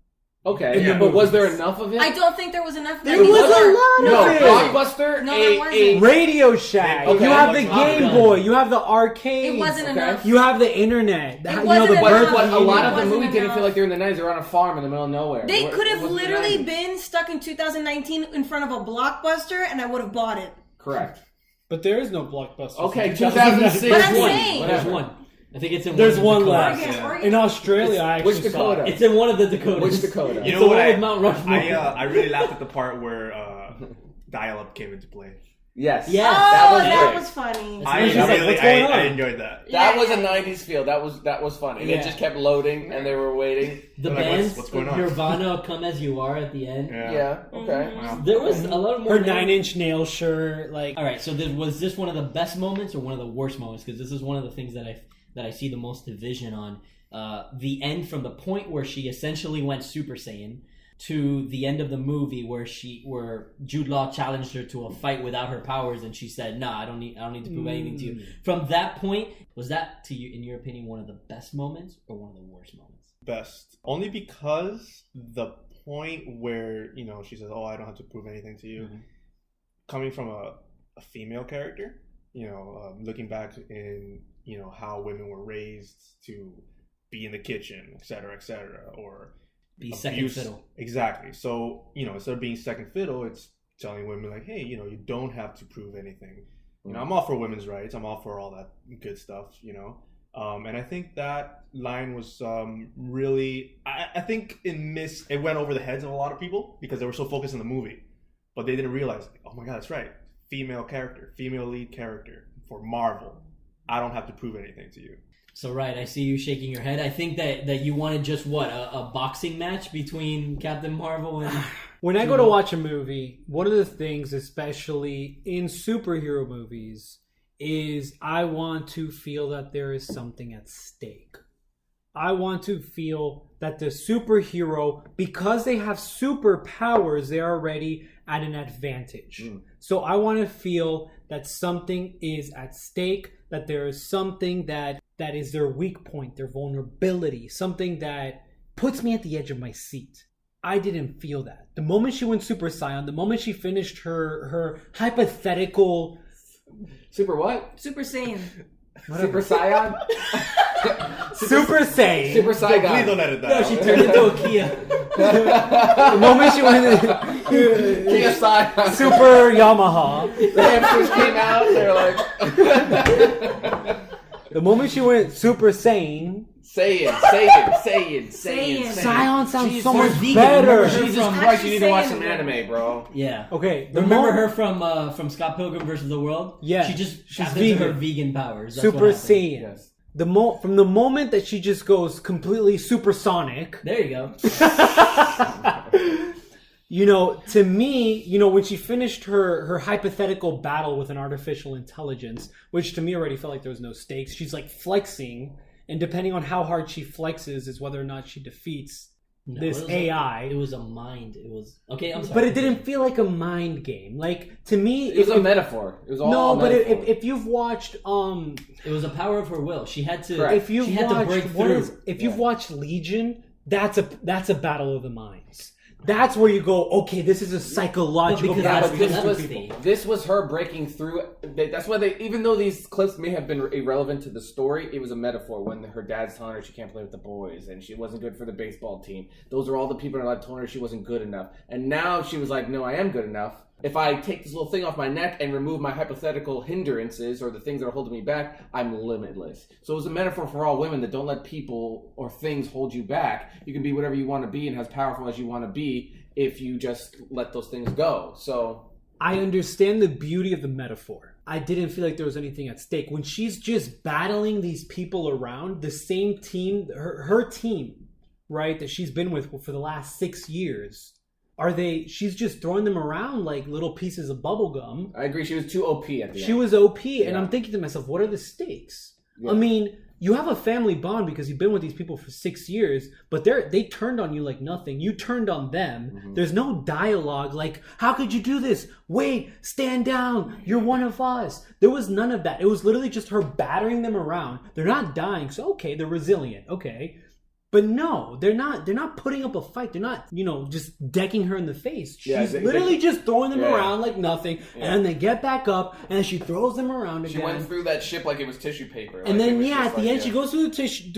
Okay, Yeah. but was there enough of it? I don't think there was enough. There was a lot of it. Blockbuster. No, there wasn't. Radio Shack. Okay. You have the Like Top Game Gun. Boy. You have the arcade. It wasn't enough. You have the internet. It You wasn't the enough. birth But a lot of the Wasn't movie didn't enough. feel like they were in the 90s. They were on a farm in the middle of nowhere. They It could have wasn't the literally 90s. been stuck in 2019 in front of a Blockbuster, and I would have bought it. Correct. But there is no Blockbuster. Okay, 2006. But I'm There's one. saying- There's one. I think it's in There's one of the one Dakotas. left. Oregon, In Australia, I actually Which saw Dakota? it. It's in one of the Dakotas. Which Dakota? You It's know the what? one with Mount Rushmore. I really laughed at the part where dial-up came into play. Yes. Yes. That was that great. was funny. I She's like, really, "What's going on?" I enjoyed that. That was a 90s feel. That was funny. Yeah. It just kept loading, and they were waiting. The Like, what's- bands, what's going on? Nirvana, Come As You Are at the end. Yeah. Okay. Wow. There was a lot more. Her 9-inch nail shirt, like All right, so was this one of the best moments or one of the worst moments? Because this is one of the things that I see the most division on. The end from the point where she essentially went Super Saiyan to the end of the movie where Jude Law challenged her to a fight without her powers, and she said, "Nah, I don't need to prove anything to you." From that point, was that to you, in your opinion, one of the best moments or one of the worst moments? Best. Only because the point where, she says, "Oh, I don't have to prove anything to you," coming from a female character, looking back in, how women were raised to be in the kitchen, et cetera, or Be second abuse. fiddle. Exactly. So, instead of being second fiddle, it's telling women like, hey, you don't have to prove anything. I'm all for women's rights. I'm all for all that good stuff, and I think that line was really, I think it went over the heads of a lot of people because they were so focused on the movie, but they didn't realize, oh my God, that's right. Female lead character for Marvel. I don't have to prove anything to you. So right, I see you shaking your head. I think that you wanted just a boxing match between Captain Marvel and. when I go to watch a movie, one of the things, especially in superhero movies, is I want to feel that there is something at stake. I want to feel that the superhero, because they have superpowers, they're already at an advantage. So I want to feel that something is at stake, that there is something that is their weak point, their vulnerability, something that puts me at the edge of my seat. I didn't feel that. The moment she went Super Saiyan, the moment she finished her hypothetical... Super what? Super Saiyan. Super Saiyan? Super Saiyan. Super Please Saiyan. don't edit that No, out. she turned into a Kia. The moment she went Kia Saiyan. Super Yamaha. The hamsters came out. They're like... The moment she went Super Saiyan, Saiyan. Scion sounds Jesus. so much Vegan, better. remember her Jesus from- Christ, you need to watch Saiyan. some anime, bro. Yeah. Okay, Remember her from Scott Pilgrim versus the World? Yeah. She's She's vegan. Her vegan. vegan powers. That's Super what happened. Saiyan. Yes. From the moment that she just goes completely supersonic, There you go. to me, when she finished her hypothetical battle with an artificial intelligence, which to me already felt like there was no stakes, she's like flexing, and depending on how hard she flexes is whether or not she defeats No, this it was AI. It was a mind. It was okay. I'm sorry. But it didn't feel like a mind game. Like, to me, It was a metaphor. It was all no, but metaphor. if you've watched It was a power of her will. She had to. Correct. if you've she had to break watched through. if you've watched Legion, that's a battle of the minds. That's where you go, okay, this is a psychological Because battle that's between telepathy. two people. This was her breaking through. That's why even though these clips may have been irrelevant to the story, it was a metaphor when her dad's telling her she can't play with the boys and she wasn't good for the baseball team. Those are all the people in her life telling her she wasn't good enough. And now she was like, no, I am good enough. If I take this little thing off my neck and remove my hypothetical hindrances or the things that are holding me back, I'm limitless. So it was a metaphor for all women that don't let people or things hold you back. You can be whatever you want to be and as powerful as you want to be if you just let those things go. So I understand the beauty of the metaphor. I didn't feel like there was anything at stake. When she's just battling these people around, the same team, her team, right, that she's been with for the last 6 years, she's just throwing them around like little pieces of bubble gum. I agree. She was too OP at the end. She was OP, and Yeah. I'm thinking to myself, what are the stakes? Yeah. I mean, you have a family bond because you've been with these people for 6 years, but they turned on you like nothing. You turned on them. Mm-hmm. There's no dialogue like, how could you do this? Wait, stand down. You're one of us. There was none of that. It was literally just her battering them around. They're not dying, so okay, they're resilient. Okay. But no, they're not. They're not putting up a fight. They're not, just decking her in the face. She's literally just throwing them around like nothing, and then they get back up, and she throws them around again. She went through that ship like it was tissue paper. And then at the end, she goes through the tissue.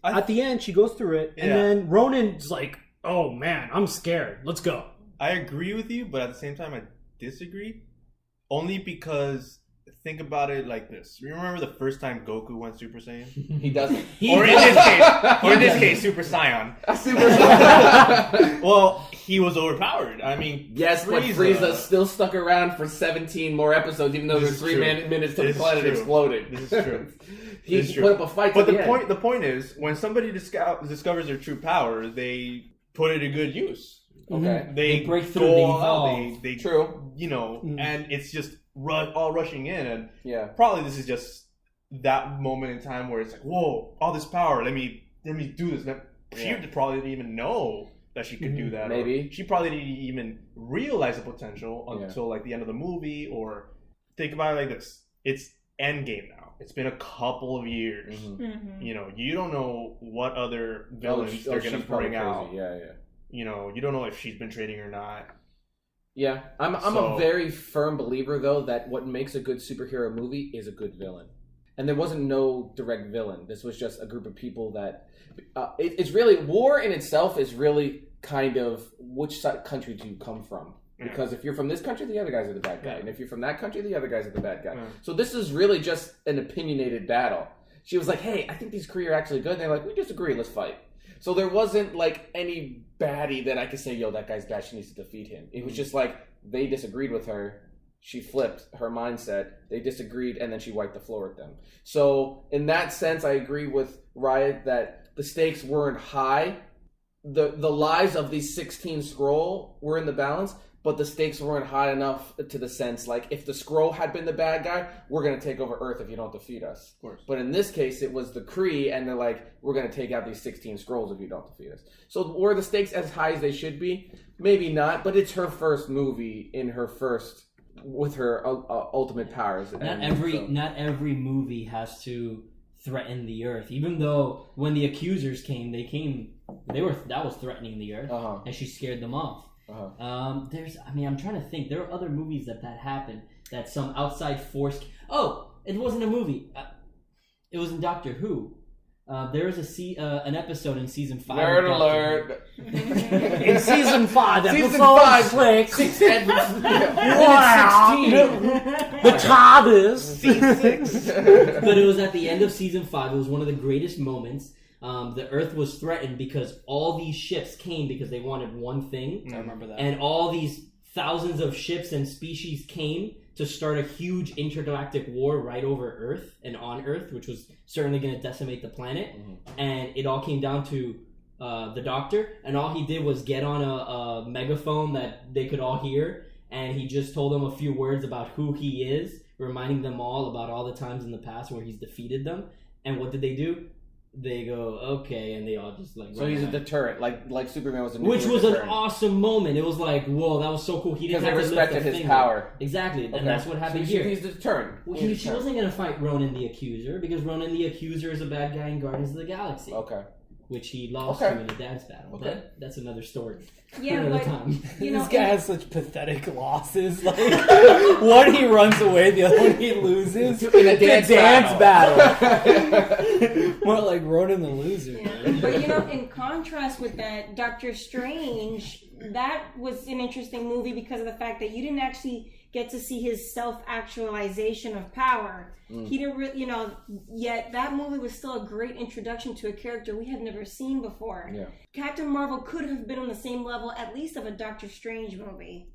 At the end, she goes through it, and then Ronan's like, "Oh man, I'm scared. Let's go." I agree with you, but at the same time, I disagree. Only because. Think about it like this. You remember the first time Goku went Super Saiyan? He doesn't. Or in this case, Super Saiyan. Super Saiyan. Well, he was overpowered. I mean, yes, but Frieza still stuck around for 17 more episodes, even though there's 3 minutes till the planet exploded. This is true. He put up a fight. But the point is, when somebody discovers their true power, they put it to good use. Okay, they break through. They evolve. They true. And it's just. All rushing in, and probably this is just that moment in time where it's like, whoa, all this power, let me do this. She probably didn't even know that she could do that. Maybe she probably didn't even realize the potential until like the end of the movie. Or think about it like this: it's Endgame now. It's been a couple of years. You don't know what other villains they're gonna bring out. You don't know if she's been training or not. Yeah, I'm a very firm believer, though, that what makes a good superhero movie is a good villain. And there wasn't no direct villain. This was just a group of people that... it's really... War in itself is really kind of which country do you come from? Because if you're from this country, the other guys are the bad guy. And if you're from that country, the other guys are the bad guy. So this is really just an opinionated battle. She was like, hey, I think these Kree are actually good. And they're like, we disagree, let's fight. So there wasn't like any baddie that I could say, yo, that guy's bad, she needs to defeat him. It was just like they disagreed with her. She flipped her mindset. They disagreed, and then she wiped the floor with them. So in that sense, I agree with Riot that the stakes weren't high. The lives of these 16 Skrull were in the balance, but the stakes weren't high enough to the sense, like, if the Skrull had been the bad guy, we're going to take over Earth if you don't defeat us. Of course. But in this case, it was the Kree, and they're like, we're going to take out these 16 Skrulls if you don't defeat us. So were the stakes as high as they should be? Maybe not, but it's her first movie in her first, with her ultimate powers. Not every movie has to threaten the Earth. Even though when the accusers came, that was threatening the Earth, and she scared them off. I'm trying to think. There are other movies that happened, that some outside force. Oh, it wasn't a movie. It was in Doctor Who. There was an episode in season 5. Nerd alert! In season 5, season episode 6. Wow! The TARDIS. Scene 6. But it was at the end of season 5. It was one of the greatest moments. The Earth was threatened because all these ships came because they wanted one thing. I remember that. And all these thousands of ships and species came to start a huge intergalactic war right over Earth and on Earth, which was certainly going to decimate the planet. And it all came down to the Doctor, and all he did was get on a megaphone that they could all hear, and he just told them a few words about who he is, reminding them all about all the times in the past where he's defeated them. And what did they do? They go, okay, and they all just like... So he's a deterrent, like Superman was a nuclear Which was deterrent. An awesome moment. It was like, whoa, that was so cool. He didn't have to lift respected a his finger. power. Exactly, and that's what happened so here. He's the deterrent. Well, she wasn't going to fight Ronan the Accuser, because Ronan the Accuser is a bad guy in Guardians of the Galaxy. Okay. Which he lost to in a dance battle. Okay. But that's another story. Yeah, but this guy has such pathetic losses. Like one he runs away, the other one he loses in a dance battle. More like Ronan the loser. Yeah. But in contrast with that, Doctor Strange, that was an interesting movie because of the fact that you didn't actually get to see his self-actualization of power. He didn't really, yet that movie was still a great introduction to a character we had never seen before. Yeah. Captain Marvel could have been on the same level, at least, of a Doctor Strange movie.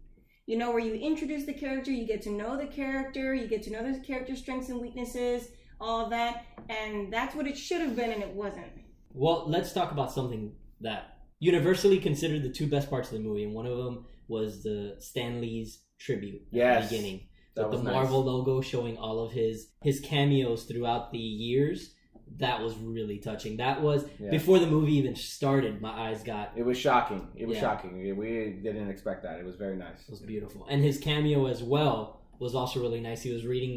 Where you introduce the character, you get to know the character, you get to know the character's strengths and weaknesses, all of that, and that's what it should have been, and it wasn't. Well, let's talk about something that universally considered the two best parts of the movie, and one of them was the Stan Lee's tribute at the beginning. With the Marvel logo showing all of his cameos throughout the years. That was really touching. That was, before the movie even started, my eyes got... It was shocking. Shocking. We didn't expect that. It was very nice. It was beautiful. And his cameo as well was also really nice. He was reading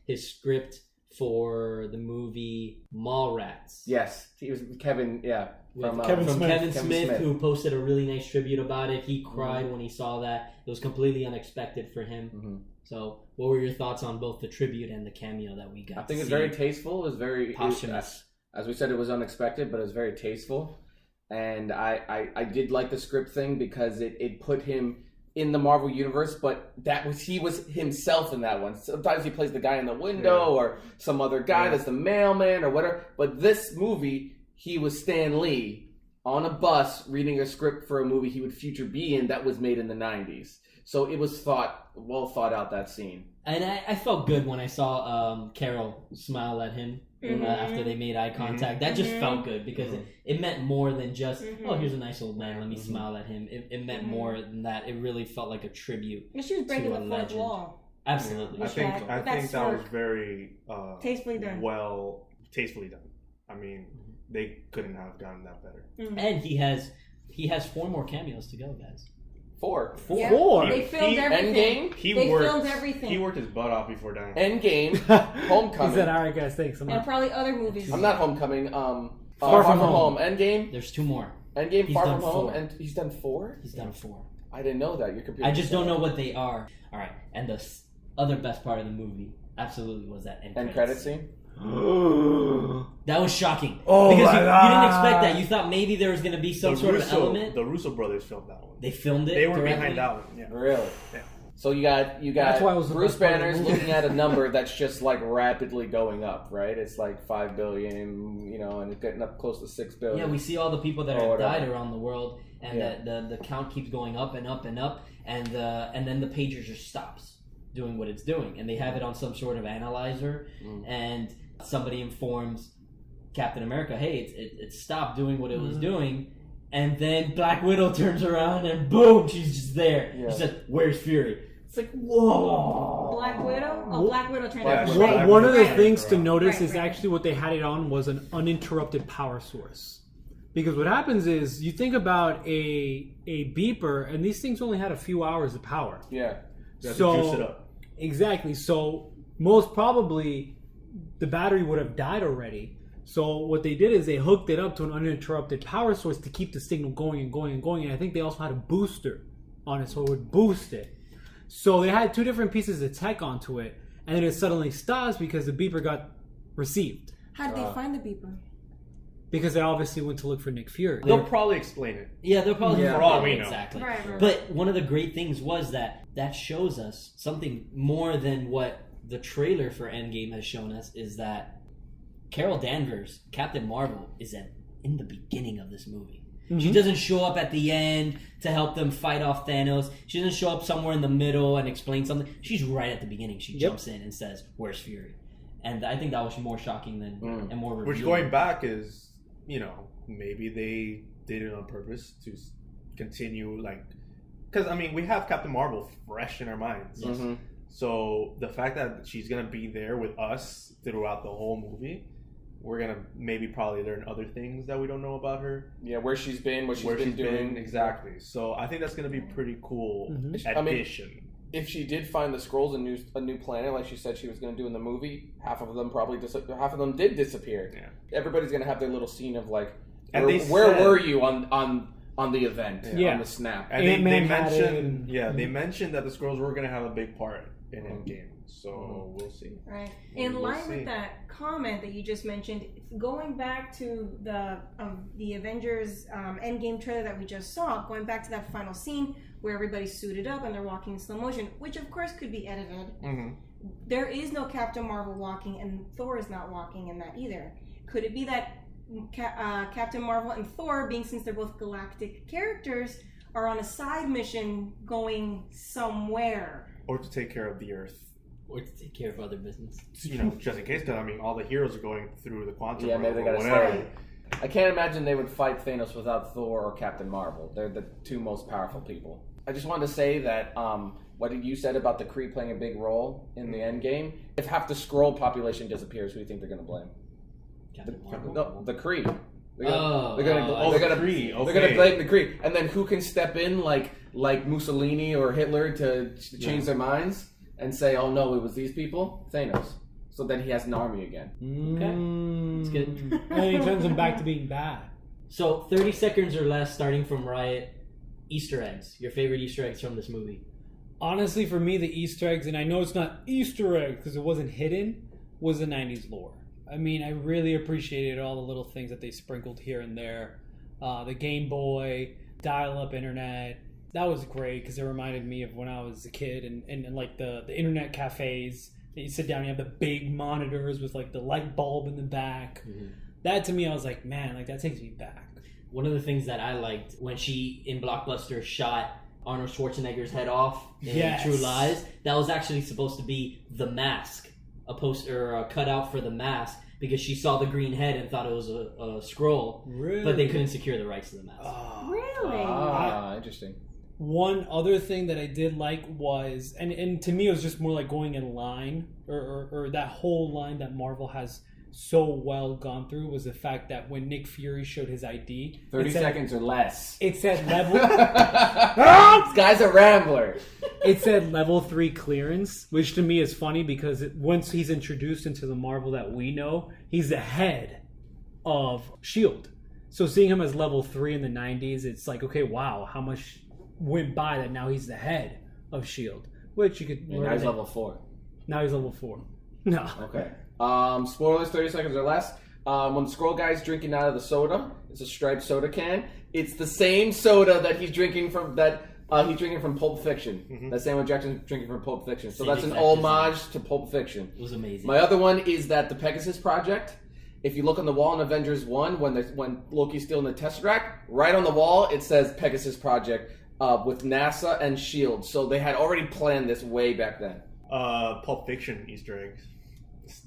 his script for the movie Mallrats. Yes, he was Kevin. Yeah, From Kevin Kevin Smith. Smith, who posted a really nice tribute about it. He cried when he saw that. It was completely unexpected for him. Mm-hmm. So, what were your thoughts on both the tribute and the cameo that we got? I think it's very tasteful. It was very posthumous. As we said, it was unexpected, but it was very tasteful. And I did like the script thing because it put him in the Marvel universe, but he was himself in that one. Sometimes he plays the guy in the window or some other guy that's the mailman or whatever. But this movie, he was Stan Lee on a bus reading a script for a movie he would future be in that was made in the 90s. So it was well thought out, that scene. And I felt good when I saw Carol smile at him after they made eye contact. That just felt good because it meant more than just, oh, here's a nice old man, let me smile at him. It meant more than that. It really felt like a tribute. She was breaking to the a fourth legend. wall. Absolutely. I think that was very tastefully done. Tastefully done. I mean, they couldn't have gotten that better. And he has 4 more cameos to go, guys. 4. Yeah. 4. They filmed everything. Endgame. They filmed everything. He worked his butt off before dying. Endgame. Homecoming. He said, "All right, guys, thanks." And probably other movies. I'm not Homecoming. Far From Home. Endgame. There's 2 more. Endgame. He's Far done From Home. 4. And he's done 4. He's done 4. I didn't know that. Your computer. I just don't know what they are. All right, and the other best part of the movie absolutely was that end credit scene. That was shocking. Oh because my you didn't expect that. You thought maybe there was going to be some sort of element. The Russo brothers filmed that one. They filmed it. They were directly? behind that one. Yeah. Really? Yeah. So you got That's why it was the Bruce best part of the Banner's movie. looking at a number that's just like rapidly going up, right? It's like 5 billion, and it's getting up close to 6 billion. Yeah, we see all the people that Or have died whatever. around the world, and the count keeps going up and up and up, and then the pager just stops doing what it's doing, and they have it on some sort of analyzer, and somebody informs Captain America, hey, it stopped doing what it was doing, and then Black Widow turns around and boom, she's just there. Yeah. She said, "Where's Fury?" It's like, whoa. Black Widow? Oh, Black Widow turned Black out. Widow. One of the Right. things to notice is Right. actually what they had it on was an uninterrupted power source. Because what happens is you think about a beeper, and these things only had a few hours of power. Yeah. You have to juice it up. Exactly. So most probably the battery would have died already. So what they did is they hooked it up to an uninterrupted power source to keep the signal going and going and going. And I think they also had a booster on it, so it would boost it. So they had 2 different pieces of tech onto it, and then it suddenly stops because the beeper got received. How did they find the beeper? Because they obviously went to look for Nick Fury. They'll probably explain it. Yeah, they'll probably For all we know. exactly. Right. But one of the great things was that shows us something more than what the trailer for Endgame has shown us, is that Carol Danvers, Captain Marvel, is in the beginning of this movie. She doesn't show up at the end to help them fight off Thanos. She doesn't show up somewhere in the middle and explain something. She's right at the beginning. She jumps in and says, "Where's Fury?" And I think that was more shocking than and more revealing. Which, going back, is, maybe they did it on purpose to continue, because we have Captain Marvel fresh in our minds. Mm-hmm. So the fact that she's gonna be there with us throughout the whole movie, we're gonna probably learn other things that we don't know about her. Yeah, where she's been, what she's been doing. Exactly. So I think that's gonna be pretty cool addition. If she did find the Skrulls a new planet, like she said she was going to do in the movie, half of them did disappear. Yeah. Everybody's going to have their little scene of like, And where were you on the event, on the snap? And they Ant-Man had it mentioned, they mentioned that the Skrulls were gonna have a big part in Endgame. So we'll see. Right. We'll In line see. with that comment that you just mentioned, going back to the Avengers Endgame trailer that we just saw, going back to that final scene where everybody's suited up and they're walking in slow motion, which of course could be edited. Mm-hmm. There is no Captain Marvel walking, and Thor is not walking in that either. Could it be that Captain Marvel and Thor, since they're both galactic characters, are on a side mission going somewhere? Or to take care of the Earth. Or to take care of other business. Just in case, because all the heroes are going through the quantum realm maybe they or gotta whatever. stay. I can't imagine they would fight Thanos without Thor or Captain Marvel. They're the 2 most powerful people. I just wanted to say that what you said about the Kree playing a big role in the Endgame. If half the Skrull population disappears, who do you think they're going to blame? Captain Marvel. No, the Kree. They're the Kree. They're going to blame the Kree, and then who can step in like Mussolini or Hitler to change their minds and say, "Oh no, it was these people." Thanos. So then he has an army again. Okay. That's good. And then he turns him back to being bad. So 30 seconds or less, starting from Riot. Easter eggs. Your favorite Easter eggs from this movie? Honestly, for me, the Easter eggs, and I know it's not Easter egg because it wasn't hidden, was the 90s lore. I mean, I really appreciated all the little things that they sprinkled here and there. The Game Boy, dial-up internet. That was great because it reminded me of when I was a kid and like the internet cafes that you sit down and you have the big monitors with like the light bulb in the back. Mm-hmm. That to me, I was like, man, like that takes me back. One of the things that I liked when she, in Blockbuster, shot Arnold Schwarzenegger's head off in True Lies, that was actually supposed to be The Mask, a poster or a cutout for The Mask, because she saw the green head and thought it was a scroll, really? But they couldn't secure the rights to The Mask. Really? Interesting. One other thing that I did like was, and to me it was just more like going in line, or that whole line that Marvel has so well gone through, was the fact that when Nick Fury showed his ID, 30 seconds or less. It said level. This guy's a rambler. It said level 3 clearance, which to me is funny because once he's introduced into the Marvel that we know, he's the head of S.H.I.E.L.D. So seeing him as level 3 in the 90s, it's like, okay, wow, how much went by that now he's the head of S.H.I.E.L.D. Which you could... Now he's level 4. Now he's level 4. No. Okay. Spoilers, 30 seconds or less. When the Skrull guy's drinking out of the soda, it's a striped soda can. It's the same soda that he's drinking from Pulp Fiction. Mm-hmm. That Samuel Jackson's drinking from Pulp Fiction. So that's an homage to Pulp Fiction. It was amazing. My other one is that the Pegasus Project. If you look on the wall in Avengers 1, when Loki's still in the Tesseract, right on the wall it says Pegasus Project with NASA and S.H.I.E.L.D. So they had already planned this way back then. Pulp Fiction Easter eggs.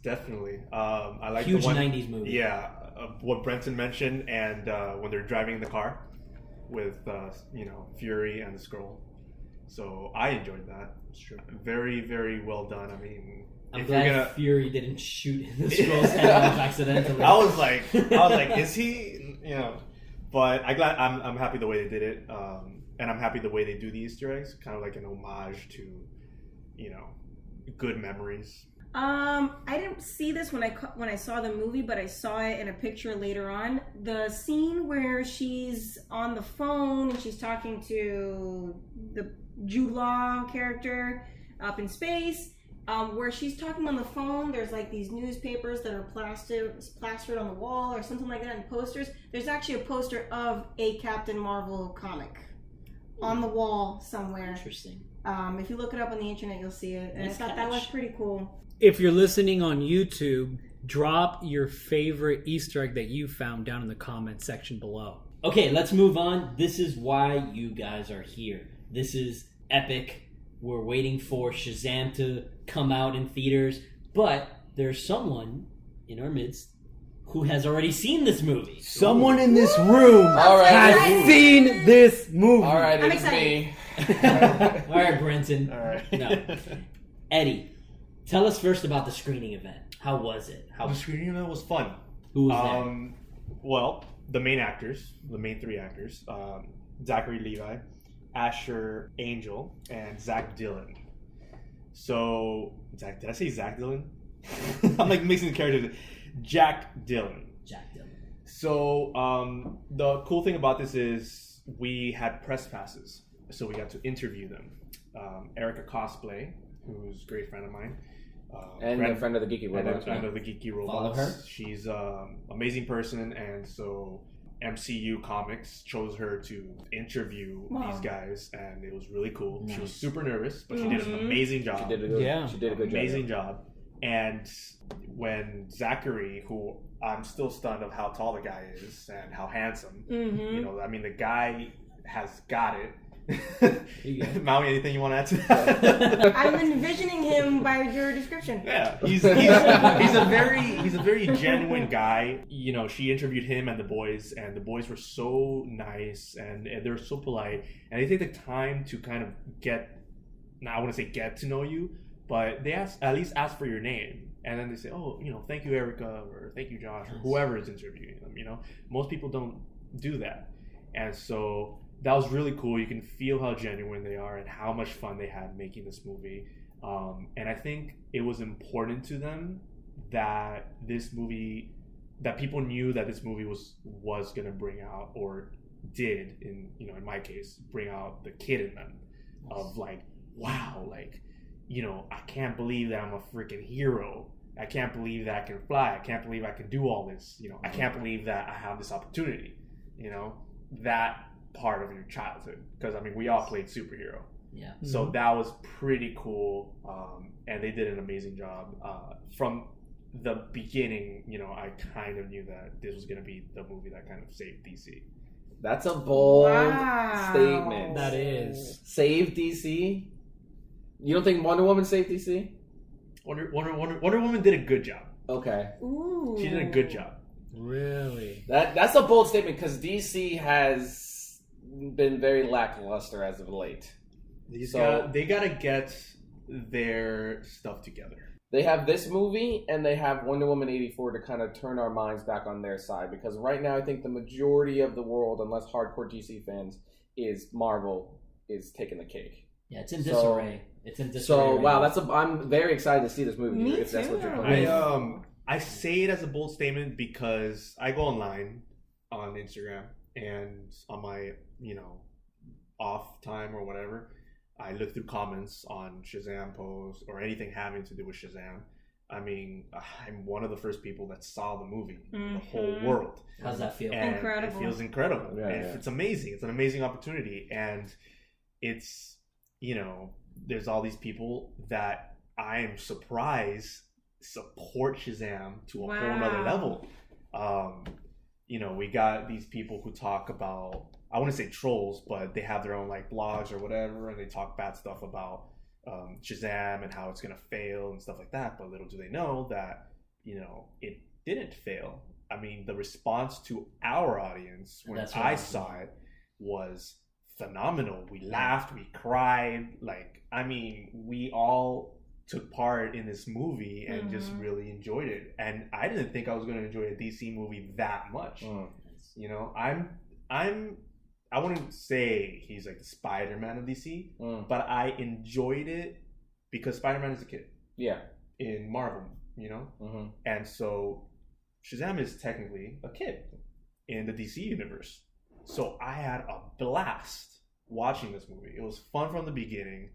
Definitely. I like huge the one, 90s movie. Yeah, what Brenton mentioned, and when they're driving in the car with Fury and the Skrull. So I enjoyed that. It's true. Very, very well done. I mean, I'm glad Fury didn't shoot the Skrull's head off accidentally. I was like, is he? But I'm happy the way they did it, and I'm happy the way they do the Easter eggs, kind of like an homage to, good memories. I didn't see this when I saw the movie, but I saw it in a picture later on. The scene where she's on the phone and she's talking to the Jude Law character up in space, where she's talking on the phone, there's like these newspapers that are plastered on the wall or something like that, and posters. There's actually a poster of a Captain Marvel comic on the wall somewhere. Interesting. If you look it up on the internet, you'll see it. And I thought that was pretty cool. If you're listening on YouTube, drop your favorite Easter egg that you found down in the comment section below. Okay, let's move on. This is why you guys are here. This is epic. We're waiting for Shazam to come out in theaters, but there's someone in our midst who has already seen this movie. Someone in this room has seen this movie. All right, it's me. All right, Brenton. All right. No. Eddie. Tell us first about the screening event. How was it? The screening event was fun. Who was there? Well, the main three actors, Zachary Levi, Asher Angel, and Zach Dillon. So, did I say Zach Dillon? I'm like mixing the characters. Jack Dillon. So, the cool thing about this is we had press passes, so we got to interview them. Erica Cosplay, who's a great friend of mine. And a friend of the Geeky Robots. Friend of the Geeky Robots. Follow her. She's an amazing person, and so MCU Comics chose her to interview these guys, and it was really cool. Nice. She was super nervous, but she did an amazing job. She did a good job. Amazing job. And when Zachary, who I'm still stunned of how tall the guy is and how handsome, the guy has got it. Maui, anything you want to add to that? I'm envisioning him by your description. Yeah, he's a very genuine guy. She interviewed him and the boys were so nice and they're so polite, and they take the time to kind of I want to say get to know you, but they at least ask for your name, and then they say, thank you, Erica, or thank you, Josh, or whoever is interviewing them. Most people don't do that, and so that was really cool. You can feel how genuine they are and how much fun they had making this movie. And I think it was important to them that this movie, that people knew that this movie was gonna bring out, or did, in my case, bring out the kid in them, of like, wow, like, I can't believe that I'm a freaking hero. I can't believe that I can fly. I can't believe I can do all this. I can't believe that I have this opportunity. That part of your childhood, because we all played superhero. Yeah. So that was pretty cool, and they did an amazing job. From the beginning, I kind of knew that this was going to be the movie that kind of saved DC. That's a bold Wow. statement. That is. Save DC? You don't think Wonder Woman saved DC? Wonder Woman did a good job. Okay. Ooh. She did a good job. Really? That's a bold statement, because DC has been very lackluster as of late. They gotta get their stuff together. They have this movie, and they have Wonder Woman 84 to kind of turn our minds back on their side. Because right now, I think the majority of the world, unless hardcore DC fans, is Marvel is taking the cake. Yeah, it's in disarray. So right wow, now. I'm very excited to see this movie. Me if that's what you're too. doing. I say it as a bold statement because I go online on Instagram, and on my off time or whatever, I look through comments on Shazam posts or anything having to do with Shazam. I'm one of the first people that saw the movie in the whole world. How's that feel? And Incredible. It feels incredible. Yeah, yeah. It's amazing. It's an amazing opportunity. And it's, there's all these people that I am surprised support Shazam to a whole nother level. We got these people who talk about, I wouldn't say trolls, but they have their own like blogs or whatever, and they talk bad stuff about Shazam and how it's gonna fail and stuff like that. But little do they know that it didn't fail. The response to our audience when I saw it was phenomenal. We laughed, we cried, we all took part in this movie and just really enjoyed it. And I didn't think I was going to enjoy a DC movie that much. I wouldn't say he's like the Spider-Man of DC, but I enjoyed it because Spider-Man is a kid. Yeah. In Marvel, And so Shazam is technically a kid in the DC universe. So I had a blast watching this movie. It was fun from the beginning.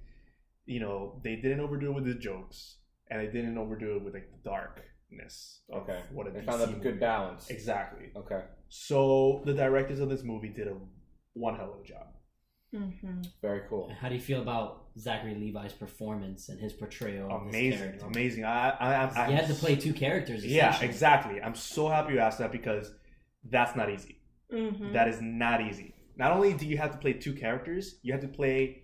They didn't overdo it with the jokes, and they didn't overdo it with like the darkness of what a They DC found a movie good balance. Exactly. Okay. So the directors of this movie did one hell of a job. Mm-hmm. Very cool. How do you feel about Zachary Levi's performance and his portrayal of this character? Amazing. You had to play two characters. Yeah, exactly. I'm so happy you asked that because that's not easy. Mm-hmm. That is not easy. Not only do you have to play two characters, you have to play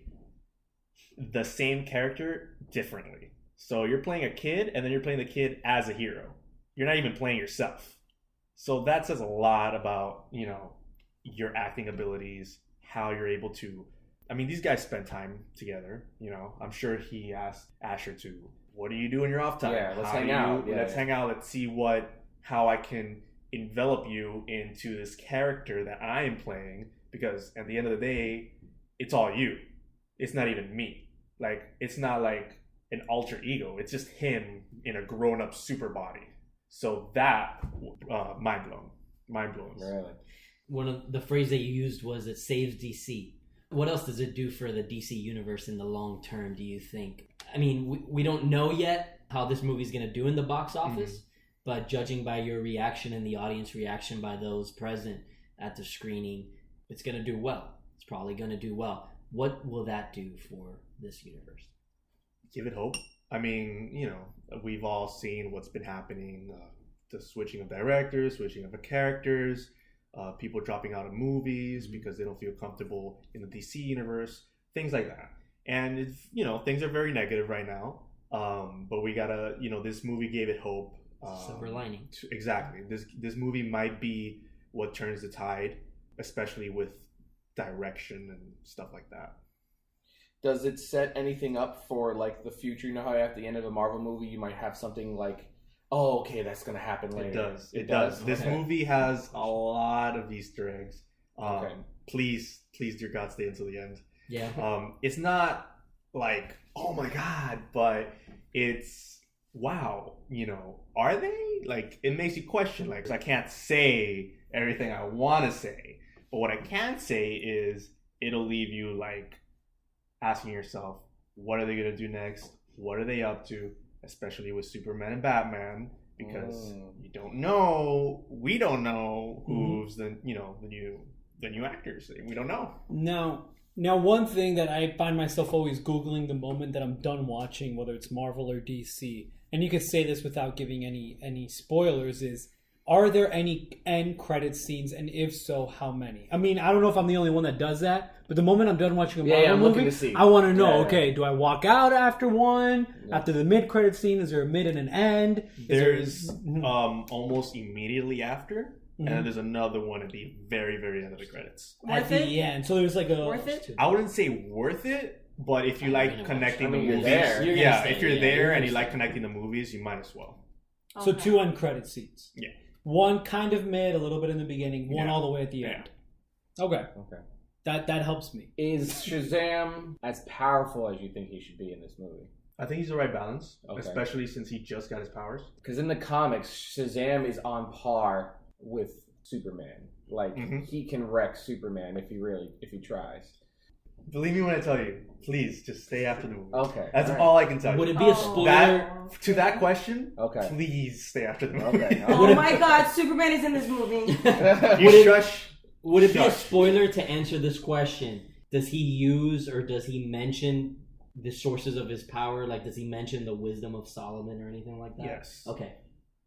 the same character differently. So you're playing a kid, and then you're playing the kid as a hero. You're not even playing yourself. So that says a lot about, your acting abilities, how you're able to... these guys spend time together, I'm sure he asked Asher to, what do you do in your off time? Yeah, let's hang out. Let's hang out. Let's see how I can envelop you into this character that I am playing, because at the end of the day, it's all you. It's not even me. It's not like an alter ego. It's just him in a grown-up super body. So that, mind blown. Really? One of the phrase that you used was it saves DC. What else does it do for the DC universe in the long term, do you think? We don't know yet how this movie's going to do in the box office, but judging by your reaction and the audience reaction by those present at the screening, it's going to do well. It's probably going to do well. What will that do for this universe? Give it hope. We've all seen what's been happening, the switching of directors, switching of characters, people dropping out of movies because they don't feel comfortable in the DC universe, things like that. And it's, things are very negative right now. But we gotta, this movie gave it hope. Silver lining. Exactly. This movie might be what turns the tide, especially with direction and stuff like that. Does it set anything up for the future? You know how at the end of a Marvel movie you might have something like, oh, okay, that's going to happen later. It does. Okay. This movie has a lot of Easter eggs. Please, dear God, stay until the end. Yeah. It's not like, oh my God, but it's wow, are they? Like, it makes you question. Like, 'cause I can't say everything I want to say, but what I can say is it'll leave you like asking yourself, what are they gonna do next? What are they up to? Especially with Superman and Batman, because you don't know. We don't know who's the new actors. We don't know. Now, one thing that I find myself always Googling the moment that I'm done watching, whether it's Marvel or DC, and you can say this without giving any spoilers, is, are there any end credit scenes, and if so, how many? I mean, I don't know if I'm the only one that does that, but the moment I'm done watching a Marvel movie, I want to know, okay, do I walk out after one? Yeah. After the mid-credit scene, is there a mid and an end? There's almost immediately after. And then there's another one at the very, very end of the credits. Worth it? The end. So there's like a... Worth it? I wouldn't say worth it, but if you like connecting the movies... if you're there and you like connecting the movies, you might as well. Okay. So 2 end credit scenes. Yeah. One kind of mid, a little bit in the beginning, one all the way at the end. Okay. That helps me. Is Shazam as powerful as you think he should be in this movie? I think he's the right balance, especially since he just got his powers. Because in the comics, Shazam is on par with Superman. Like, he can wreck Superman if he tries. Believe me when I tell you, please just stay after the movie. Okay. That's all I can tell you. Would it be a spoiler? To that question, okay. Please stay after the movie. Okay. Oh my God, Superman is in this movie. Would it be a spoiler to answer this question? Does he use or does he mention the sources of his power? Like, does he mention the wisdom of Solomon or anything like that? Yes. Okay.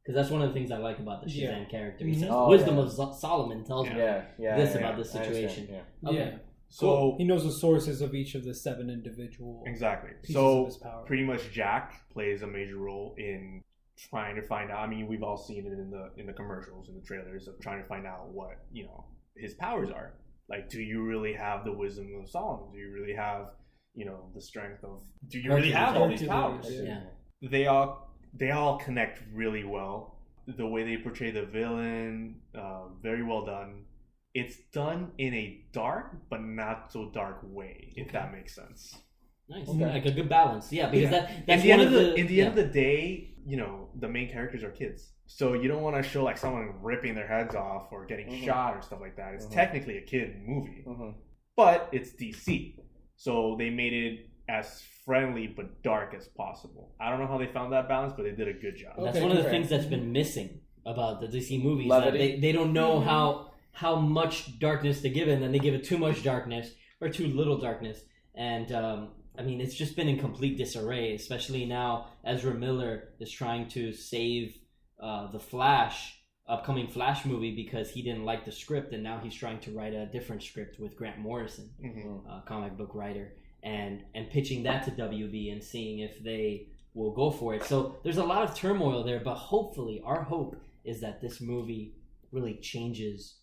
Because that's one of the things I like about the Shazam character. He says, wisdom of Solomon tells me this about this situation. Okay. So he knows the sources of each of the 7 individual pieces of his power. Pretty much Jack plays a major role in trying to find out. I mean, we've all seen it in the commercials, in the trailers, of trying to find out what his powers are. Like, do you really have the wisdom of Solomon? Do you really have the strength of? Do you really have all these powers? Yeah. They all connect really well. The way they portray the villain, very well done. It's done in a dark but not so dark way, if that makes sense. Nice, like a good balance. Yeah, because that's in the end of the day, the main characters are kids, so you don't want to show like someone ripping their heads off or getting shot or stuff like that. It's technically a kid movie, but it's DC, so they made it as friendly but dark as possible. I don't know how they found that balance, but they did a good job. That's one of the things that's been missing about the DC movies. That they don't know how much darkness to give it, and then they give it too much darkness or too little darkness. And I mean, it's just been in complete disarray, especially now Ezra Miller is trying to save the upcoming Flash movie because he didn't like the script, and now he's trying to write a different script with Grant Morrison, comic book writer, and pitching that to WB and seeing if they will go for it. So there's a lot of turmoil there, but hopefully our hope is that this movie really changes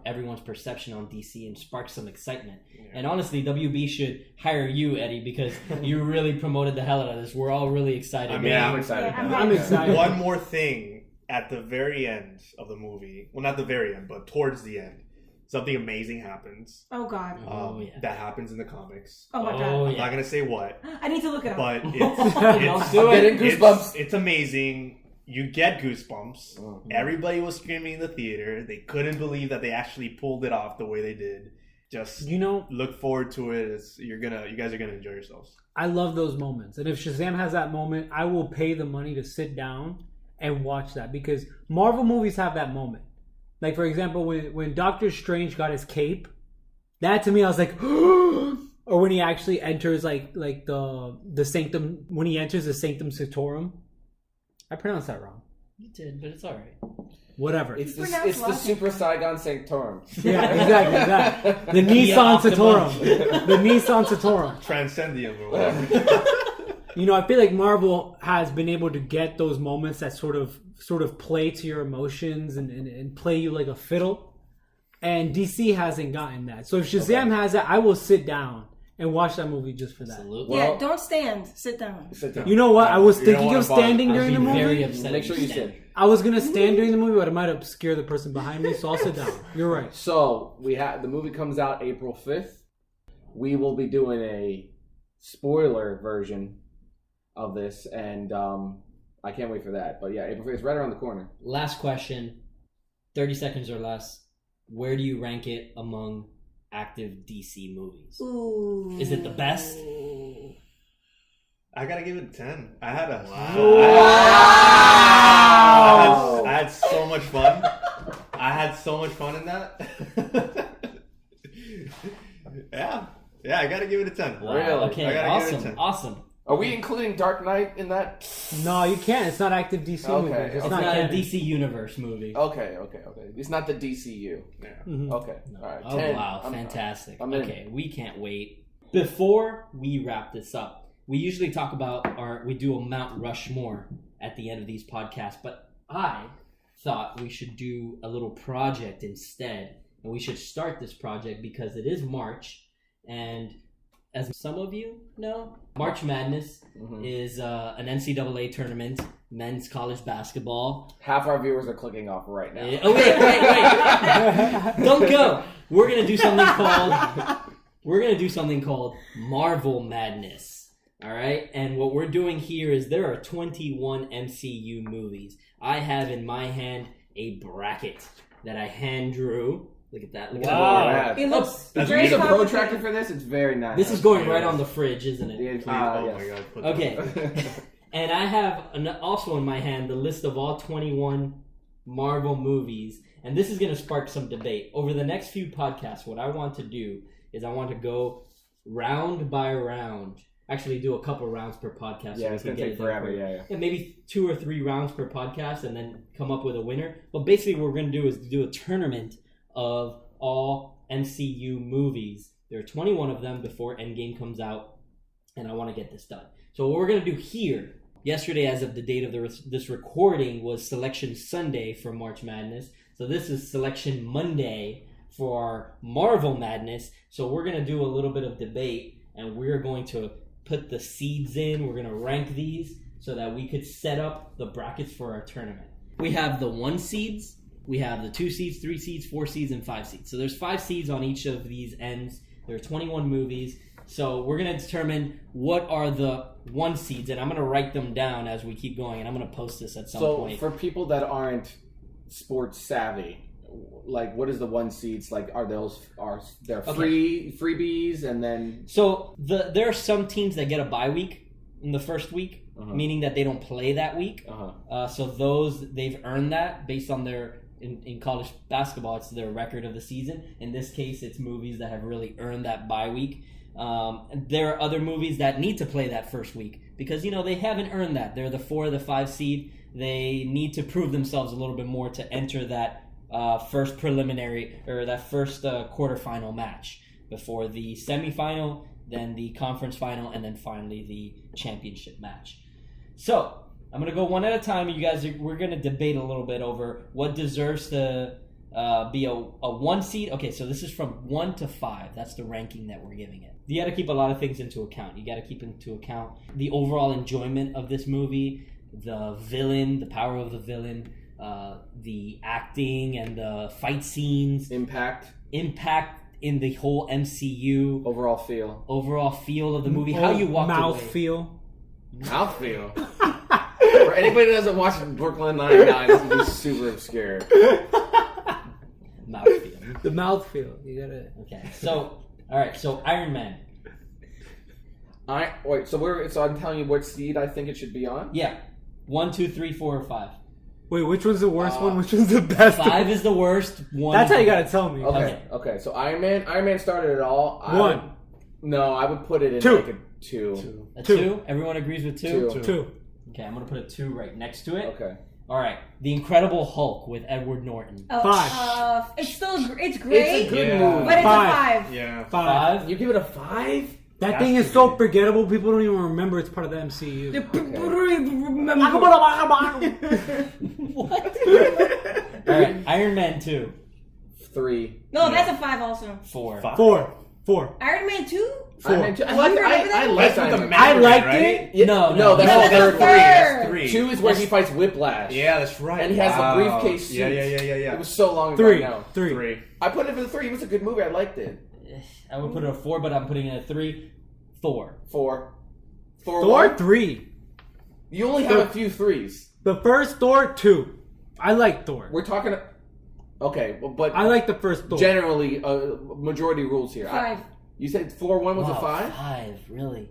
everyone's perception on DC and sparks some excitement. And honestly, WB should hire you, Eddie, because you really promoted the hell out of this. We're all really excited. I mean, I'm excited. I'm excited. One more thing at the very end of the movie. Well, not the very end, but towards the end. Something amazing happens. Oh, God. That happens in the comics. Oh, my God. I'm not going to say what. I need to look it up. But it's getting goosebumps. It's amazing. You get goosebumps. Everybody was screaming in the theater. They couldn't believe that they actually pulled it off the way they did. Just look forward to it. You guys are gonna enjoy yourselves. I love those moments, and if Shazam has that moment, I will pay the money to sit down and watch that, because Marvel movies have that moment. Like, for example, when Doctor Strange got his cape, that to me I was like, or when he actually enters like the sanctum, when he enters the Sanctum Sanctorum. I pronounced that wrong. You did, but it's all right. Whatever. It's the Super Saigon Sanctorum. Yeah, exactly. That. The Nissan Sanctorum. The Nissan Sanctorum. Transcendium or whatever. I feel like Marvel has been able to get those moments that sort of play to your emotions and play you like a fiddle. And DC hasn't gotten that. So if Shazam has that, I will sit down and watch that movie just for that. Absolutely. Yeah, don't stand. Sit down. You know what? I was thinking of standing during the movie. Very upset. Make sure you sit. I was going to stand during the movie, but I might obscure the person behind me, so I'll sit down. You're right. So, the movie comes out April 5th. We will be doing a spoiler version of this, and I can't wait for that. But yeah, April 5th is right around the corner. Last question, 30 seconds or less. Where do you rank it among active DC movies? Ooh. Is it the best? I gotta give it a 10. I had a Wow. I had so much fun. I had so much fun in that. Yeah, I gotta give it a 10. Wow. Really? Okay, I gotta give it a 10. awesome. Are we including Dark Knight in that? No, you can't. It's not active DC Okay, movie. It's It's not not a canon. DC Universe movie. Okay. It's not the DCU. Yeah. Mhm. Okay, all right. Oh 10. wow, I'm- fantastic. I'm in. Okay, we can't wait. Before we wrap this up, we usually talk about we do a Mount Rushmore at the end of these podcasts, but I thought we should do a little project instead. And we should start this project because it is March, and as some of you know, March Madness is an NCAA tournament, men's college basketball. Half our viewers are clicking off right now. Oh wait! Don't go. We're gonna do something called Marvel Madness. All right, and what we're doing here is there are 21 MCU movies. I have in my hand a bracket that I hand drew. Look at that! Look at Wow. It looks That's very Use a beautiful. protractor for this. It's very nice. This is going right on the fridge, isn't it? Yeah, Please, oh yes. my god. Put Okay. that- And I have also in my hand the list of all 21 Marvel movies. And this is going to spark some debate. Over the next few podcasts, what I want to do is I want to go round by round. Actually, do a couple rounds per podcast. Yeah, so it's we gonna can take get it done forever. quick. Yeah. Yeah, maybe 2 or 3 rounds per podcast and then come up with a winner. But basically what we're going to do is do a tournament of all MCU movies. There are 21 of them before Endgame comes out, and I want to get this done. So what we're going to do here, yesterday as of the date of this recording was Selection Sunday for March Madness. So this is Selection Monday for Marvel Madness. So we're going to do a little bit of debate, and we're going to put the seeds in. We're going to rank these so that we could set up the brackets for our tournament. We have the 1 seeds, we have the 2 seeds, 3 seeds, 4 seeds, and 5 seeds. So there's 5 seeds on each of these ends. There are 21 movies. So we're going to determine what are the 1 seeds, and I'm going to write them down as we keep going, and I'm going to post this at some point. For people that aren't sports savvy, like what is the 1 seeds? Like are there freebies and then So there are some teams that get a bye week in the first week, meaning that they don't play that week. So they've earned that based on their in college basketball, it's their record of the season. In this case, it's movies that have really earned that bye week. There are other movies that need to play that first week because, they haven't earned that. They're the 4 or the 5 seed. They need to prove themselves a little bit more to enter that first preliminary or that first quarterfinal match before the semifinal, then the conference final, and then finally the championship match. So I'm going to go one at a time. We're going to debate a little bit over what deserves to be a 1 seed. Okay, so this is from 1 to 5. That's the ranking that we're giving it. You got to keep a lot of things into account. You got to keep into account the overall enjoyment of this movie, the villain, the power of the villain, the acting and the fight scenes, impact in the whole MCU, overall feel of the movie, how you walk away. Mouthfeel. For anybody that doesn't watch Brooklyn Nine-Nine, this would be super obscure. Mouthfeel. The mouthfeel. You gotta. Okay. So, all right. So Iron Man. So I'm telling you what seed I think it should be on. Yeah. 1, 2, 3, 4, or 5. Wait, which one's the worst one? Which one's the best? 5 is the worst. 1. That's how you gotta tell me. Okay. So Iron Man started it all. 1. I would put it in 2. like a 2. A 2? Everyone agrees with 2? 2. Okay, I'm gonna put a 2 right next to it. Okay. All right. The Incredible Hulk with Edward Norton. 5. It's great. It's a good movie. But it's 5. a 5. Yeah. 5. You give it a 5? That thing is so forgettable. People don't even remember it's part of the MCU. What? All right. Iron Man 2. 3. No, that's a 5 also. 4. 4. Iron Man 2? 4. Iron Man 2. You remember that? I liked That's with Iron the Man. I liked right? it. No, that's No, the third that's one. That's 3. 2 is where he fights Whiplash. Yeah, that's right. And he has the briefcase suit. Yeah. It was so long ago 3. now. 3. I put it in 3. It was a good movie. I liked it. I would put it a 4, but I'm putting it a 3. Thor. 4. Thor 3. You only have a few threes. The first Thor, 2. I like Thor. We're talking. Okay, but I like the first Thor. Generally, majority rules here. 5. You said Thor 1 was a 5? 5, really?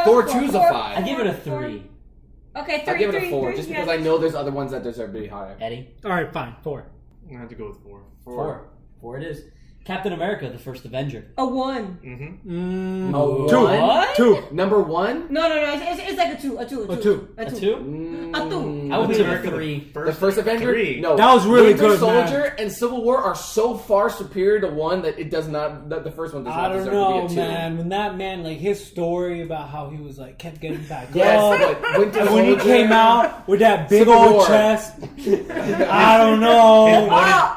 Thor 2 is a 5. I give it a 3. Okay, 3. I give it a 4, just because I know there's other ones that deserve to be higher. Eddie? All right, fine. 4. I'm gonna have to go with 4. 4 it is. Captain America, the first Avenger. A 1. Mm-hmm. A 2. What? 2. Number 1? No. It's like a 2. A 2. A 2. A 2? A 2. I would give it a 3. The first Avenger? 3. No. That was really Winter good, Soldier man. and Civil War are so far superior to 1 that it does not. That the first one does I not don't deserve know, to be a 2. man. When that man, like, his story about how he was, like, kept getting back Yes, up. but Winter And Soldier. when he came out with that big Civil old War. chest, I don't know.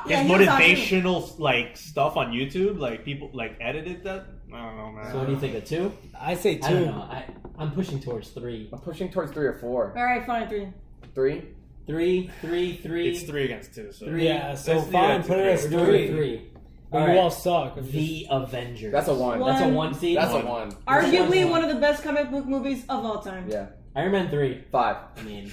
His he was awesome. motivational like stuff on YouTube, like people like edited that. I don't know, man. So what do you think, a 2? I say 2. I don't know. I'm pushing towards 3. I'm pushing towards 3 or 4. Alright, fine, 3. 3? 3. It's 3 against 2. So Yeah, so Let's do fine, that put it to as We're doing a 3. 3. But All you right. all suck. The Avengers. That's a 1. One. That's a 1 seed? That's a One. 1. Arguably one of the best comic book movies of all time. Yeah. Iron Man 3. 5. I mean,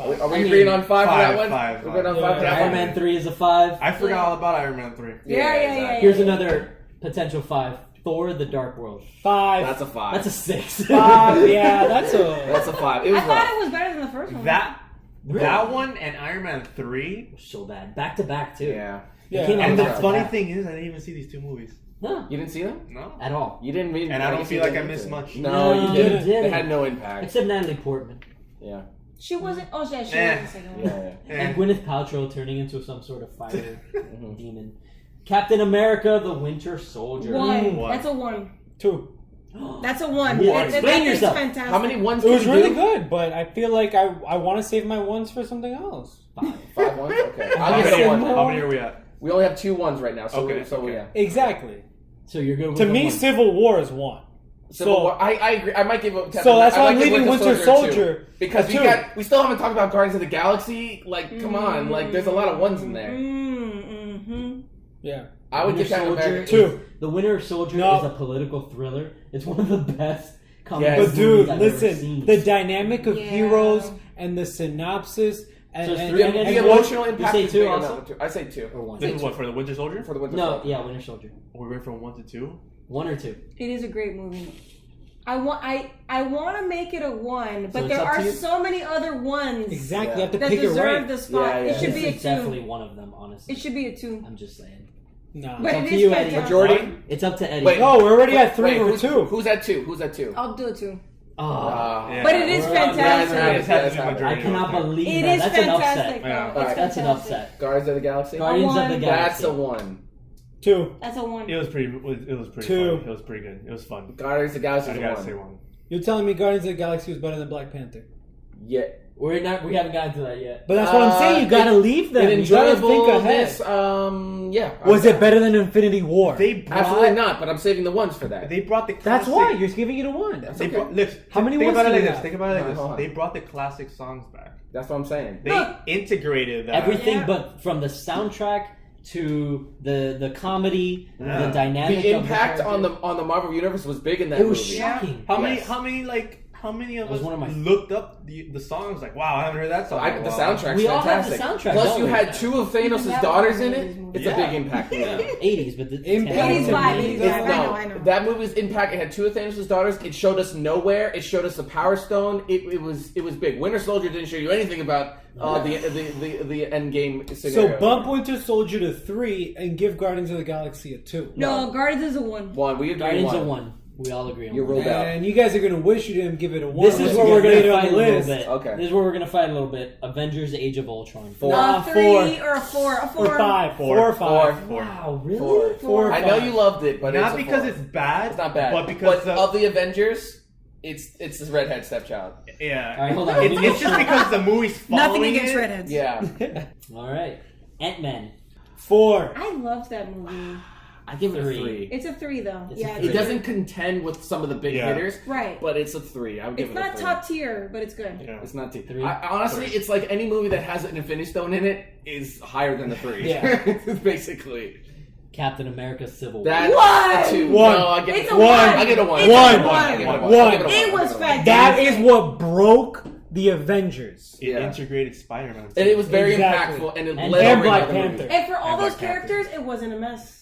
Are we I mean, agreeing on 5 for that one? 5. We're agreeing on 5 for that Iron one? Man 3 is a 5. I forgot all about Iron Man 3. Yeah. Here's another potential 5. Thor: The Dark World. 5. That's a 5. That's a 6. 5. Yeah, that's a. That's a 5. It was I thought rough. it was better than the first one. That one and Iron Man 3. So bad. Back to back, too. Yeah. Yeah. Came out And the back to funny back. thing is, I didn't even see these 2 movies. No, You didn't see them? No. at all. You didn't mean. And I don't guess feel you like I didn't missed either. much. No, No, you you didn't. didn't. They had no impact. Except Natalie Portman. Yeah. She wasn't. Oh, yeah, she Eh. was the second one. Yeah. And Gwyneth Paltrow turning into some sort of fire demon. Captain America: The Winter Soldier. 1. One. That's a 1. 2. That's a 1. One. That Explain is yourself. fantastic. How many ones It did was you really do? good, but I feel like I want to save my 1s for something else. 5 ones? Okay. How I'll give it a 1. How many are we at? We only have 2 ones right now, so, Okay, so okay. yeah. Exactly. So you're good with To the me, 1. Civil War is 1. Civil So- War. I agree. I might give it. So that's why I I'm might give leaving Winter a Soldier 2. Because a 2. we still haven't talked about Guardians of the Galaxy. Like, come on, like there's a lot of ones in there. Mm-hmm. Yeah. I would Winter give Captain Soldier America is- 2. The Winter Soldier No. is a political thriller. It's one of the best comic Yes. book But dude, movies I've ever listen, seen. the dynamic of Yeah. heroes and the synopsis and, So it's and, 3 and, against The and one? emotional impact say is 2 big on also? that one too. I say 2 Or 1. This is what, for the Winter Soldier? for the Winter No, Soldier. yeah, Winter Soldier. We're going from 1 to 2? 1 or 2. It is a great movie. I want to make it a 1, but it's there up to are you? so many other ones exactly, Yeah. you have to that pick it deserve right. the spot. Yeah, It yeah. should be a It's 2. definitely one of them, honestly. It should be a 2. I'm just saying. No. But up it to is you, Eddie. fantastic. Majority? It's up to Eddie. Wait. No, we're already at 3 Wait, or who's, 2. Who's at 2? Who's at 2? I'll do it 2. Oh, Yeah. But it is We're up. fantastic. Yeah, It's had to be Yeah, majority. I cannot Okay. believe It that. is That's an upset. fantastic. Yeah. though. It's That's an fantastic. upset. Guardians of the Galaxy. Guardians of the one. Galaxy. That's a 1. 2. That's a 1. It was pretty funny. 2. It was pretty good. It was fun. Guardians of the Galaxy I is a gotta 1. say 1. You're telling me Guardians of the Galaxy was better than Black Panther? Yeah. We haven't gotten to that yet. But that's what I'm saying. You gotta leave them. In You gotta think ahead. enjoyableness, yeah. Was it better than Infinity War? They brought, Absolutely not, but I'm saving the 1s for that. They brought the That's classic, why you're giving it a 1. They okay. brought, look, How many think ones about it do like you this. have? Think about it like No, hold this. on. They brought the classic songs back. That's what I'm saying. They Look. integrated that. Everything Yeah. but from the soundtrack to the comedy, Yeah. the dynamic. The of impact the on the Marvel universe was big in that It was movie. shocking. How many? Yes. How many of That was us one of my- looked up the songs? Like, wow, I haven't heard that song. in a The while. soundtrack's We all have the fantastic. soundtrack, Plus, don't you we? had 2 of Thanos' That daughters was in one of it. these movies. It's a Yeah. big impact. Yeah. 80s, but the Impact. 80s vibe, 80s It's- vibe. no, I know. That movie's impact. It had 2 of Thanos' daughters. It showed us nowhere. It showed us the Power Stone. It was big. Winter Soldier didn't show you anything about the Endgame scenario. So bump Winter Soldier to 3 and give Guardians of the Galaxy a 2. No, Guardians is a 1. 1. We agree. Guardians 1. of 1. We all agree on You're 1. rolled out. And you guys are gonna wish you didn't give it a 1. This is once where you we're get going to later on fight a the little list. bit. Okay. This is where we're going to fight a little bit. Avengers: Age of Ultron. 4. A 3 or a 4. A 4. Or 5. 4 or 5. Wow, really? 4. 4 or I 5. know you loved it, but Not it's a because 4. it's bad. It's not bad. But because of the Avengers, it's this redhead stepchild. yeah. All right, hold on. It's just because the movie's following Nothing against it. redheads. Yeah. All right. Ant-Man. 4. I loved that movie. I give it a 3. 3. It's a 3 though. It's a Yeah, three. It doesn't contend with some of the big Yeah. hitters, Right. but it's a 3. I would give It's it a not 3. top tier, but it's good. Yeah. It's not T. 3. Honestly, it's like any movie that has an Infinity Stone in it is higher than the 3. Yeah. Basically. Captain America: Civil War. That's What? a 2. 1. No, It's a 1. one. I get a 1. It's a One. one. I give it a 1. One. I give it a It was I give it a 1. fantastic. That is what broke the Avengers. It integrated Spider-Man. And it was very Exactly. impactful, and it And bled over Black into other movies. Panther. And for all And those Black Panther. characters, it wasn't a mess.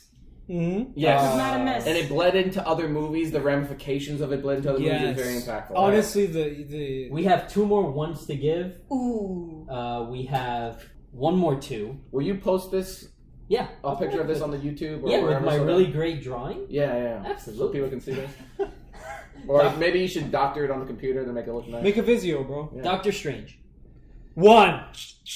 Mm-hmm. Yes. It was not a mess. And it bled into other movies. The ramifications of it bled into other movies. It was very impactful. Honestly, the We have 2 more ones to give. Ooh. We have one more 2. Will you post this? Yeah. A picture of this on the YouTube? Or Yeah, with wherever my so really that- great drawing. Yeah. Absolutely. So people can see this. Or maybe you should doctor it on the computer to make it look nice. make a Vizio, bro. Yeah. Doctor Strange. 1.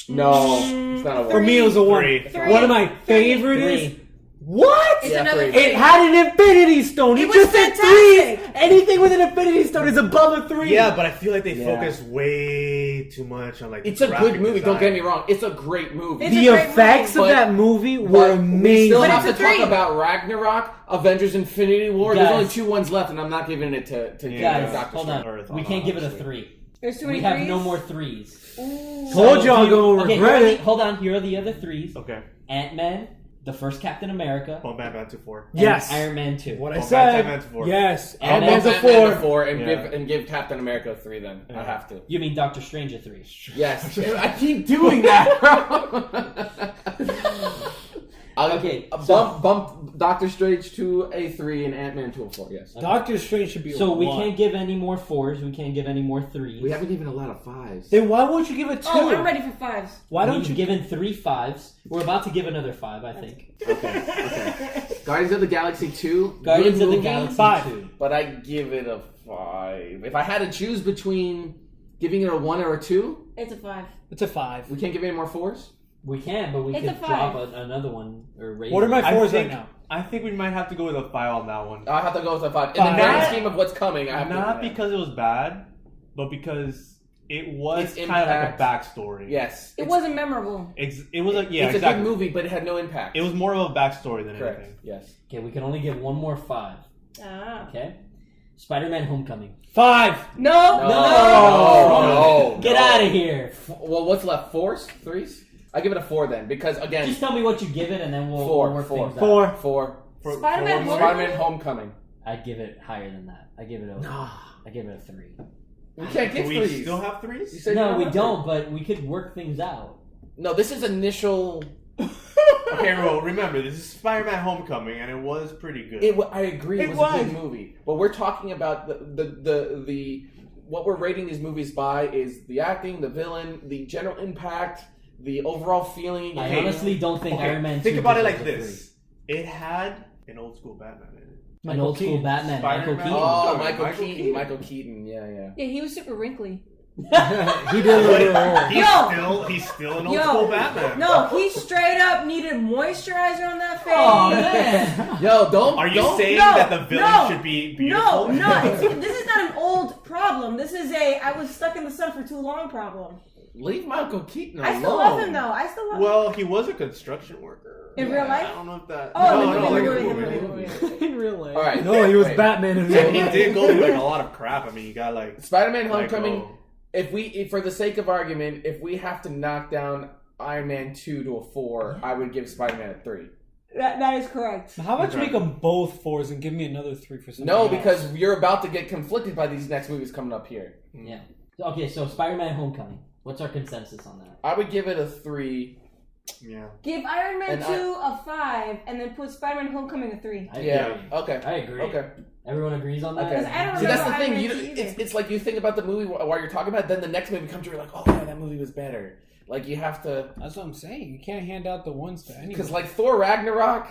No, it's not a For one. me, it was a 1. Three. One of my favorite is 3. what? It's Yeah, another three. It had an Infinity Stone. You It was just said fantastic. 3. Anything with an Infinity Stone is above a 3. Yeah, but I feel like they Yeah. focus way too much on like. It's a graphic good movie. design. Don't get me wrong. It's a great movie. It's the a great effects movie, of but- that movie were But we amazing. still But have to it's a talk three. about Ragnarok, Avengers: Infinity War. There's Guys. only 2 ones left, and I'm not giving it to Guys, Doctor hold Strange. on. Earth, We hold can't on, give it a honestly. 3. There's too many We have threes. no more 3s. Ooh. Told y'all gonna Okay, regret here are it. Hold on. Here are the other 3s. Okay. Ant-Man, the first Captain America, Bone Batman 2-4. and Yes. Iron Man 2. What I Oh, said. Batman's 4. Yes. And Ant-Man's a Batman 4. 4 and Yeah. give Captain America a 3. Then I have to. You mean Doctor Strange a 3? Yes, I keep doing that, bro. Okay, so- bump Doctor Strange to a 3 and Ant-Man to a 4. Yes. Doctor Strange should be a So 1. we can't give any more 4s. We can't give any more 3s. We haven't given a lot of 5s. Then why won't you give it 2? Oh, I'm ready for 5s. Why don't We've you given 3 5s. We're about to give another 5, I think. Okay. Guardians of the Galaxy 2. Guardians good of the movie, Galaxy 5. 2. But I give it a 5. If I had to choose between giving it a 1 or a 2, It's a 5. It's a 5. we can't give any more 4s. We can, but we It's could a 5. drop another one or raise What are my it. 4s think- right now? I think we might have to go with a 5 on that one. I have to go with a 5. In the 5. grand scheme of what's coming, I have Not to. because it was bad, but because it was Its kind of like a impact. backstory. Yes. It wasn't memorable. It was like It's exactly. a good movie, but it had no impact. It was more of a backstory than correct. anything. Yes. Okay, we can only give one more 5. Ah. Okay? Spider-Man Homecoming. 5. No. No. Get out of here. Well, what's left? 4s? 3s? I give it a 4 then, because again, Just tell me what you give it, and then we'll 4, work 4. things out. 4. 4. Spider-Man Homecoming? Spider-Man Homecoming. I'd give it higher than that. I give it a. I give it a 3. We can't Do get we 3s. still have You 3s? said No, you we have don't. But we could work things out. No, this is initial. Okay, well, remember this is Spider-Man: Homecoming, and it was pretty good. I agree. It It was a good was. movie, but we're talking about the what we're rating these movies by is the acting, the villain, the general impact, the overall feeling. I honestly don't think Okay, Iron Man 2 think about it like deserves a this: it had an old school Batman in it. 3. An old school Batman, Michael Spider-Man. Keaton. Oh, Michael Michael Keaton. Keaton. Michael Keaton. Yeah. Yeah, he was super wrinkly. He did look a little old. He's still an old Yo. school Batman. No, he straight up needed moisturizer on that face. Oh man! Yo, don't. Are you don't, saying No, that the villain no, should be beautiful? No, this is not an old problem. This is I was stuck in the sun for too long problem. leave Michael Keaton alone? I still love him though. I still love him. Well, he was a construction worker. In real life? I don't know if that. Oh, no, in the like movie, a in the movie. movie. in real life. All right. No, he was Wait. Batman in And real he life. did go through like a lot of crap. I mean, you got like Spider-Man: like, Homecoming. oh, If for the sake of argument, if we have to knock down Iron Man 2 to a 4, I would give Spider-Man a 3. That is correct. How about you Okay. make them both 4s and give me another 3 for something No, else? because you're about to get conflicted by these next movies coming up here. Yeah. Okay, so Spider-Man Homecoming. What's our consensus on that? I would give it a 3. yeah. Give Iron Man And 2 a 5, and then put Spider-Man Homecoming a 3. I Yeah. agree. Okay. I agree. Okay. Everyone agrees on that? Okay. 'Cause I don't See, that's the remember thing. Iron You, Man 2 either. it's like you think about the movie while you're talking about it, then the next movie comes, you're like, oh yeah, that movie was better. Like you have to, That's what I'm saying. You can't hand out the ones to anyone. because like Thor Ragnarok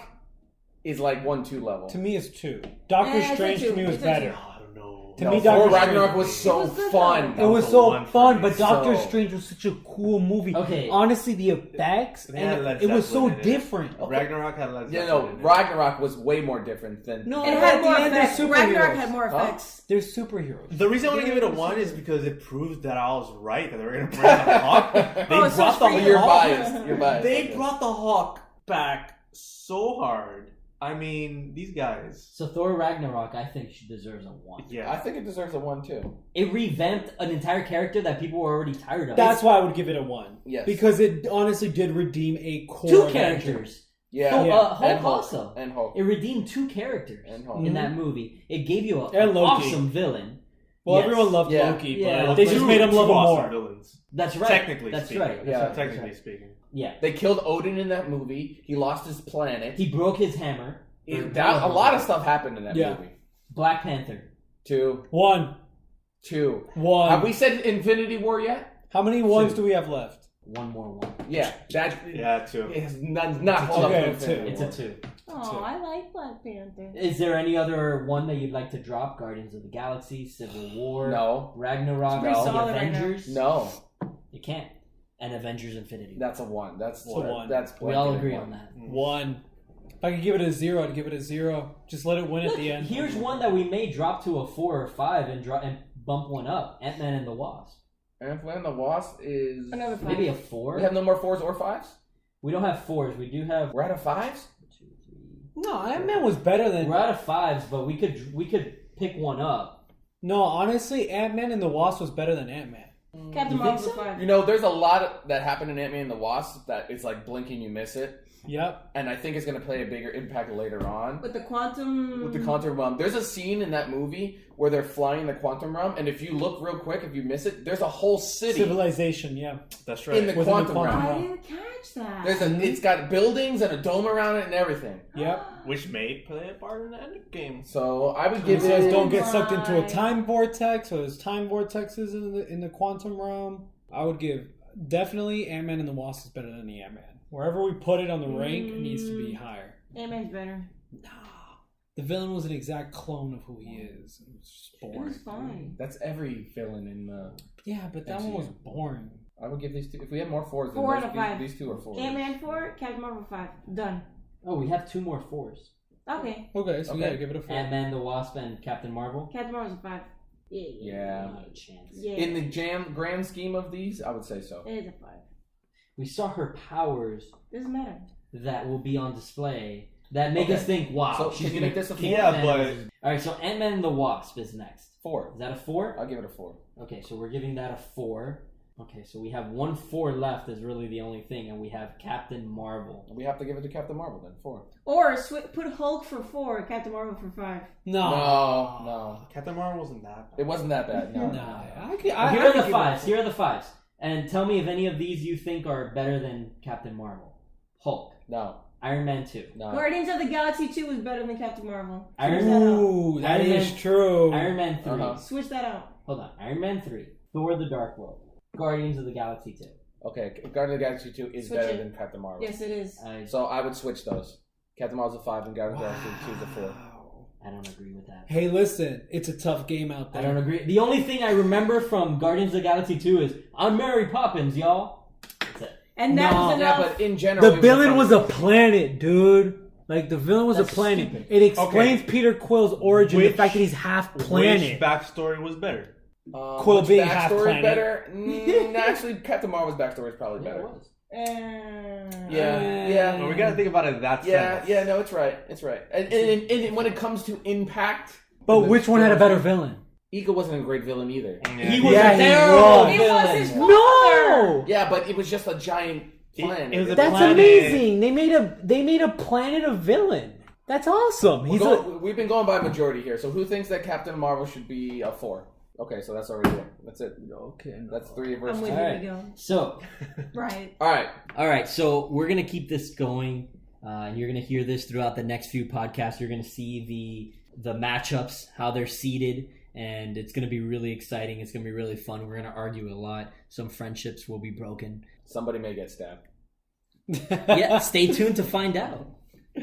is like 1-2 level. To me, it's 2. Doctor it's a Strange 2. to me was It's a better. 2. I don't know. To No, me, Thor Doctor Ragnarok Strange was so It was good, fun. It was the so one for fun, me. but Doctor So- Strange was such a cool movie. Okay. Honestly, the effects, They had Led and it was so Zeppelin in it. different. Ragnarok had Led Yeah, Zeppelin no, in it. Ragnarok was way more different than. No, It at had the more end, they're effects. superheroes. Ragnarok had more Huh? effects. They're superheroes. The reason I want to give it a 1 is because it proves that I was right that they were going to bring the Hawk. They Oh, so brought the it's You're Hawk. biased. You're biased. They okay. brought the Hawk back so hard. I mean, these guys. So Thor Ragnarok, I think, deserves a 1. Yeah. I think it deserves a 1 too. It revamped an entire character that people were already tired of. That's why I would give it a 1. Yes. Because it honestly did redeem a core. 2 character. characters. Yeah. So, Yeah. Hulk And Hulk. also. And Hulk. It redeemed 2 characters And Hulk. in that movie. It gave you an And Loki. awesome villain. Well, Yes. everyone loved Yeah. Loki, Yeah. but they just made him love him awesome more. villains. That's right. Technically That's speaking. right. That's Yeah. right. Technically speaking. Yeah. They killed Odin in that movie. He lost his planet. He broke his hammer. A lot of stuff happened in that movie. Black Panther. 2. One. Have we said Infinity War yet? How many ones do we have left? One more one. Yeah, that Yeah, 2. is not hold Okay, up to it's Infinity It's War. a 2. Oh, I like Black Panther. Is there any other one that you'd like to drop? Guardians of the Galaxy, Civil War, No. Ragnarok, No. the Solid right now. Avengers? No, You can't. And Avengers Infinity. that's a 1. That's a 1. That's We all blanket agree 1. on that. 1. If I could give it a 0, I'd give it a 0. Just let it win at the end. Here's one that we may drop to a 4 or 5 and bump one up. Ant-Man and the Wasp. Ant-Man and the Wasp is... Another 5. Maybe a 4. We have no more 4s or 5s? We don't have 4s. We do have We're out of 5s? 2, 3. No, Ant-Man was better than... We're out of 5s, but we could pick one up. No, honestly, Ant-Man and the Wasp was better than Ant-Man. Captain You think Marvel so? 5. You know, there's a lot that happened in Ant-Man and the Wasp that it's like blinking, you miss it. Yep. And I think it's going to play a bigger impact later on. With the quantum... With the quantum realm. There's a scene in that movie where they're flying the quantum realm, and if you look real quick, if you miss it, there's a whole city Civilization, yeah. That's right. in the Within the quantum quantum realm. I realm. didn't catch that. It's got buildings and a dome around it and everything. Yep. Which may play a part in the Endgame. So I would It give says it... don't get sucked into a Right. time vortex, so there's time vortexes in the quantum realm. I would give definitely Ant-Man and the Wasp is better than the Ant-Man. Wherever we put it on the rank, it needs to be higher. Ant-Man's better. Nah. The villain was an exact clone of who he is. It was just It boring. was fine. That's every villain in the... Yeah, but that one was boring. I would give these two... If we had more 4s, then 4 out of 5. these two are 4s. Ant-Man 4, Captain Marvel 5. Done. Oh, we have 2 more 4s. Okay. Okay, so Okay. yeah, give it a 4. Ant-Man, the Wasp, and Captain Marvel. Captain Marvel's a 5. Yeah. Not a chance. Yeah. In the grand scheme of these, I would say so. It is a 5. We saw her powers Doesn't matter. that will be on display that make Okay. us think, wow, So, she's can you gonna make this a kick 4? Yeah, Thanos'. All right, so Ant-Man and the Wasp is next. 4. Is that a 4? I'll give it a 4. Okay, so we're giving that a 4. Okay, so we have 1 4 left is really the only thing, and we have Captain Marvel. We have to give it to Captain Marvel then. 4. Or put Hulk for 4, Captain Marvel for 5. No. Captain Marvel wasn't that bad. It wasn't that bad. No. Nah, Here are the 5s. Here are the 5s. And tell me if any of these you think are better than Captain Marvel. Hulk. No. Iron Man 2. No. Guardians of the Galaxy 2 was better than Captain Marvel. Iron Switch that out. Ooh, that Iron is Man- true. Iron Man 3. Uh-huh. Switch that out. Hold on. Iron Man 3. Thor the Dark World. Guardians of the Galaxy 2. Okay, Guardians of the Galaxy 2 is Switch better it. than Captain Marvel. Yes, it is. So I would switch those. Captain Marvel's a 5 and Guardians of the Galaxy 2 is a 4. I don't agree with that. Hey, listen, it's a tough game out I there. don't agree. The only thing I remember from Guardians of the Galaxy 2 is, I'm Mary Poppins, y'all. That's it. And that was Yeah, enough. but in general... The villain was a planet, dude. Like, the villain was That's a planet. stupid. It explains Peter Quill's origin, the Which- fact that he's half Which planet. backstory was better? Quill which being half backstory planet. better? Actually, Captain Marvel's backstory is probably Yeah, better. it was. Yeah. Well, we gotta think about it in that sense. Yeah, no, it's right. It's right. And when it comes to impact... But the which one had a better film, villain? Ego wasn't a great villain either. He was Yeah, a he terrible was. It villain. was his father. No! Yeah, but it was just a giant planet. It was a That's planet. amazing. They made a planet of villain. That's awesome. He's We've been going by majority here. So who thinks that Captain Marvel should be a 4? Okay, so that's already there. That's it. okay. That's 3 I'm versus with 2. you, Alright. Miguel. So, Right. All right. so we're going to keep this going. And you're going to hear this throughout the next few podcasts. You're going to see the matchups, how they're seeded. And it's going to be really exciting. It's going to be really fun. We're going to argue a lot. Some friendships will be broken. Somebody may get stabbed. Yeah, stay tuned to find out.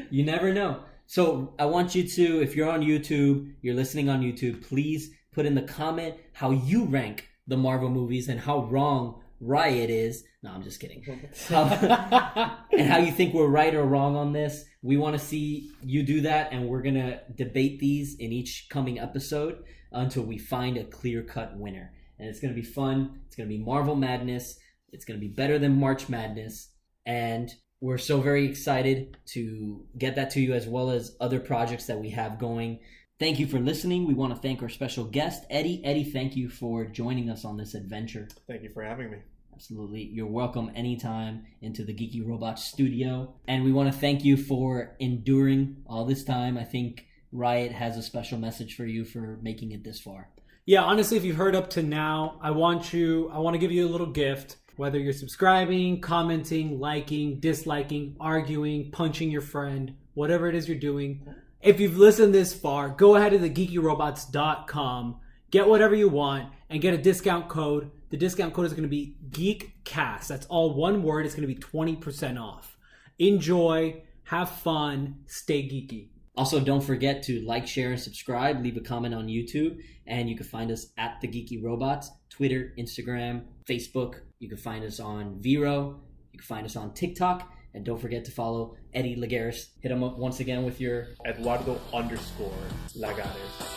You never know. So I want you to, if you're on YouTube, you're listening on YouTube, please put in the comment how you rank the Marvel movies and how wrong Riot is. No, I'm just kidding. And how you think we're right or wrong on this. We want to see you do that, and we're going to debate these in each coming episode until we find a clear-cut winner. And it's going to be fun. It's going to be Marvel Madness. It's going to be better than March Madness. And we're so very excited to get that to you, as well as other projects that we have going. Thank you for listening. We want to thank our special guest, Eddie. Eddie, thank you for joining us on this adventure. Thank you for having me. Absolutely. You're welcome anytime into the Geeky Robots studio. And we want to thank you for enduring all this time. I think Riot has a special message for you for making it this far. Yeah, honestly, if you've heard up to now, I want to give you a little gift. Whether you're subscribing, commenting, liking, disliking, arguing, punching your friend, whatever it is you're doing. If you've listened this far, go ahead to the geekyrobots.com, get whatever you want, and get a discount code. The discount code is going to be GeekCast. That's all one word. It's going to be 20% off. Enjoy, have fun, stay geeky. Also, don't forget to like, share, and subscribe. Leave a comment on YouTube. And you can find us at The Geeky Robots, Twitter, Instagram, Facebook. You can find us on Vero. You can find us on TikTok. And don't forget to follow Eddie Lagares. Hit him up once again with your Eduardo_Lagares.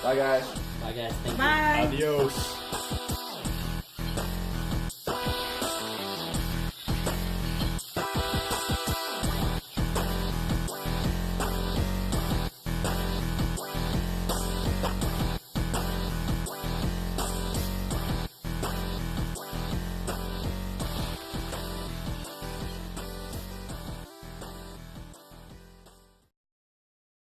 Bye, guys. Bye, guys. Thank you. Bye. Adios.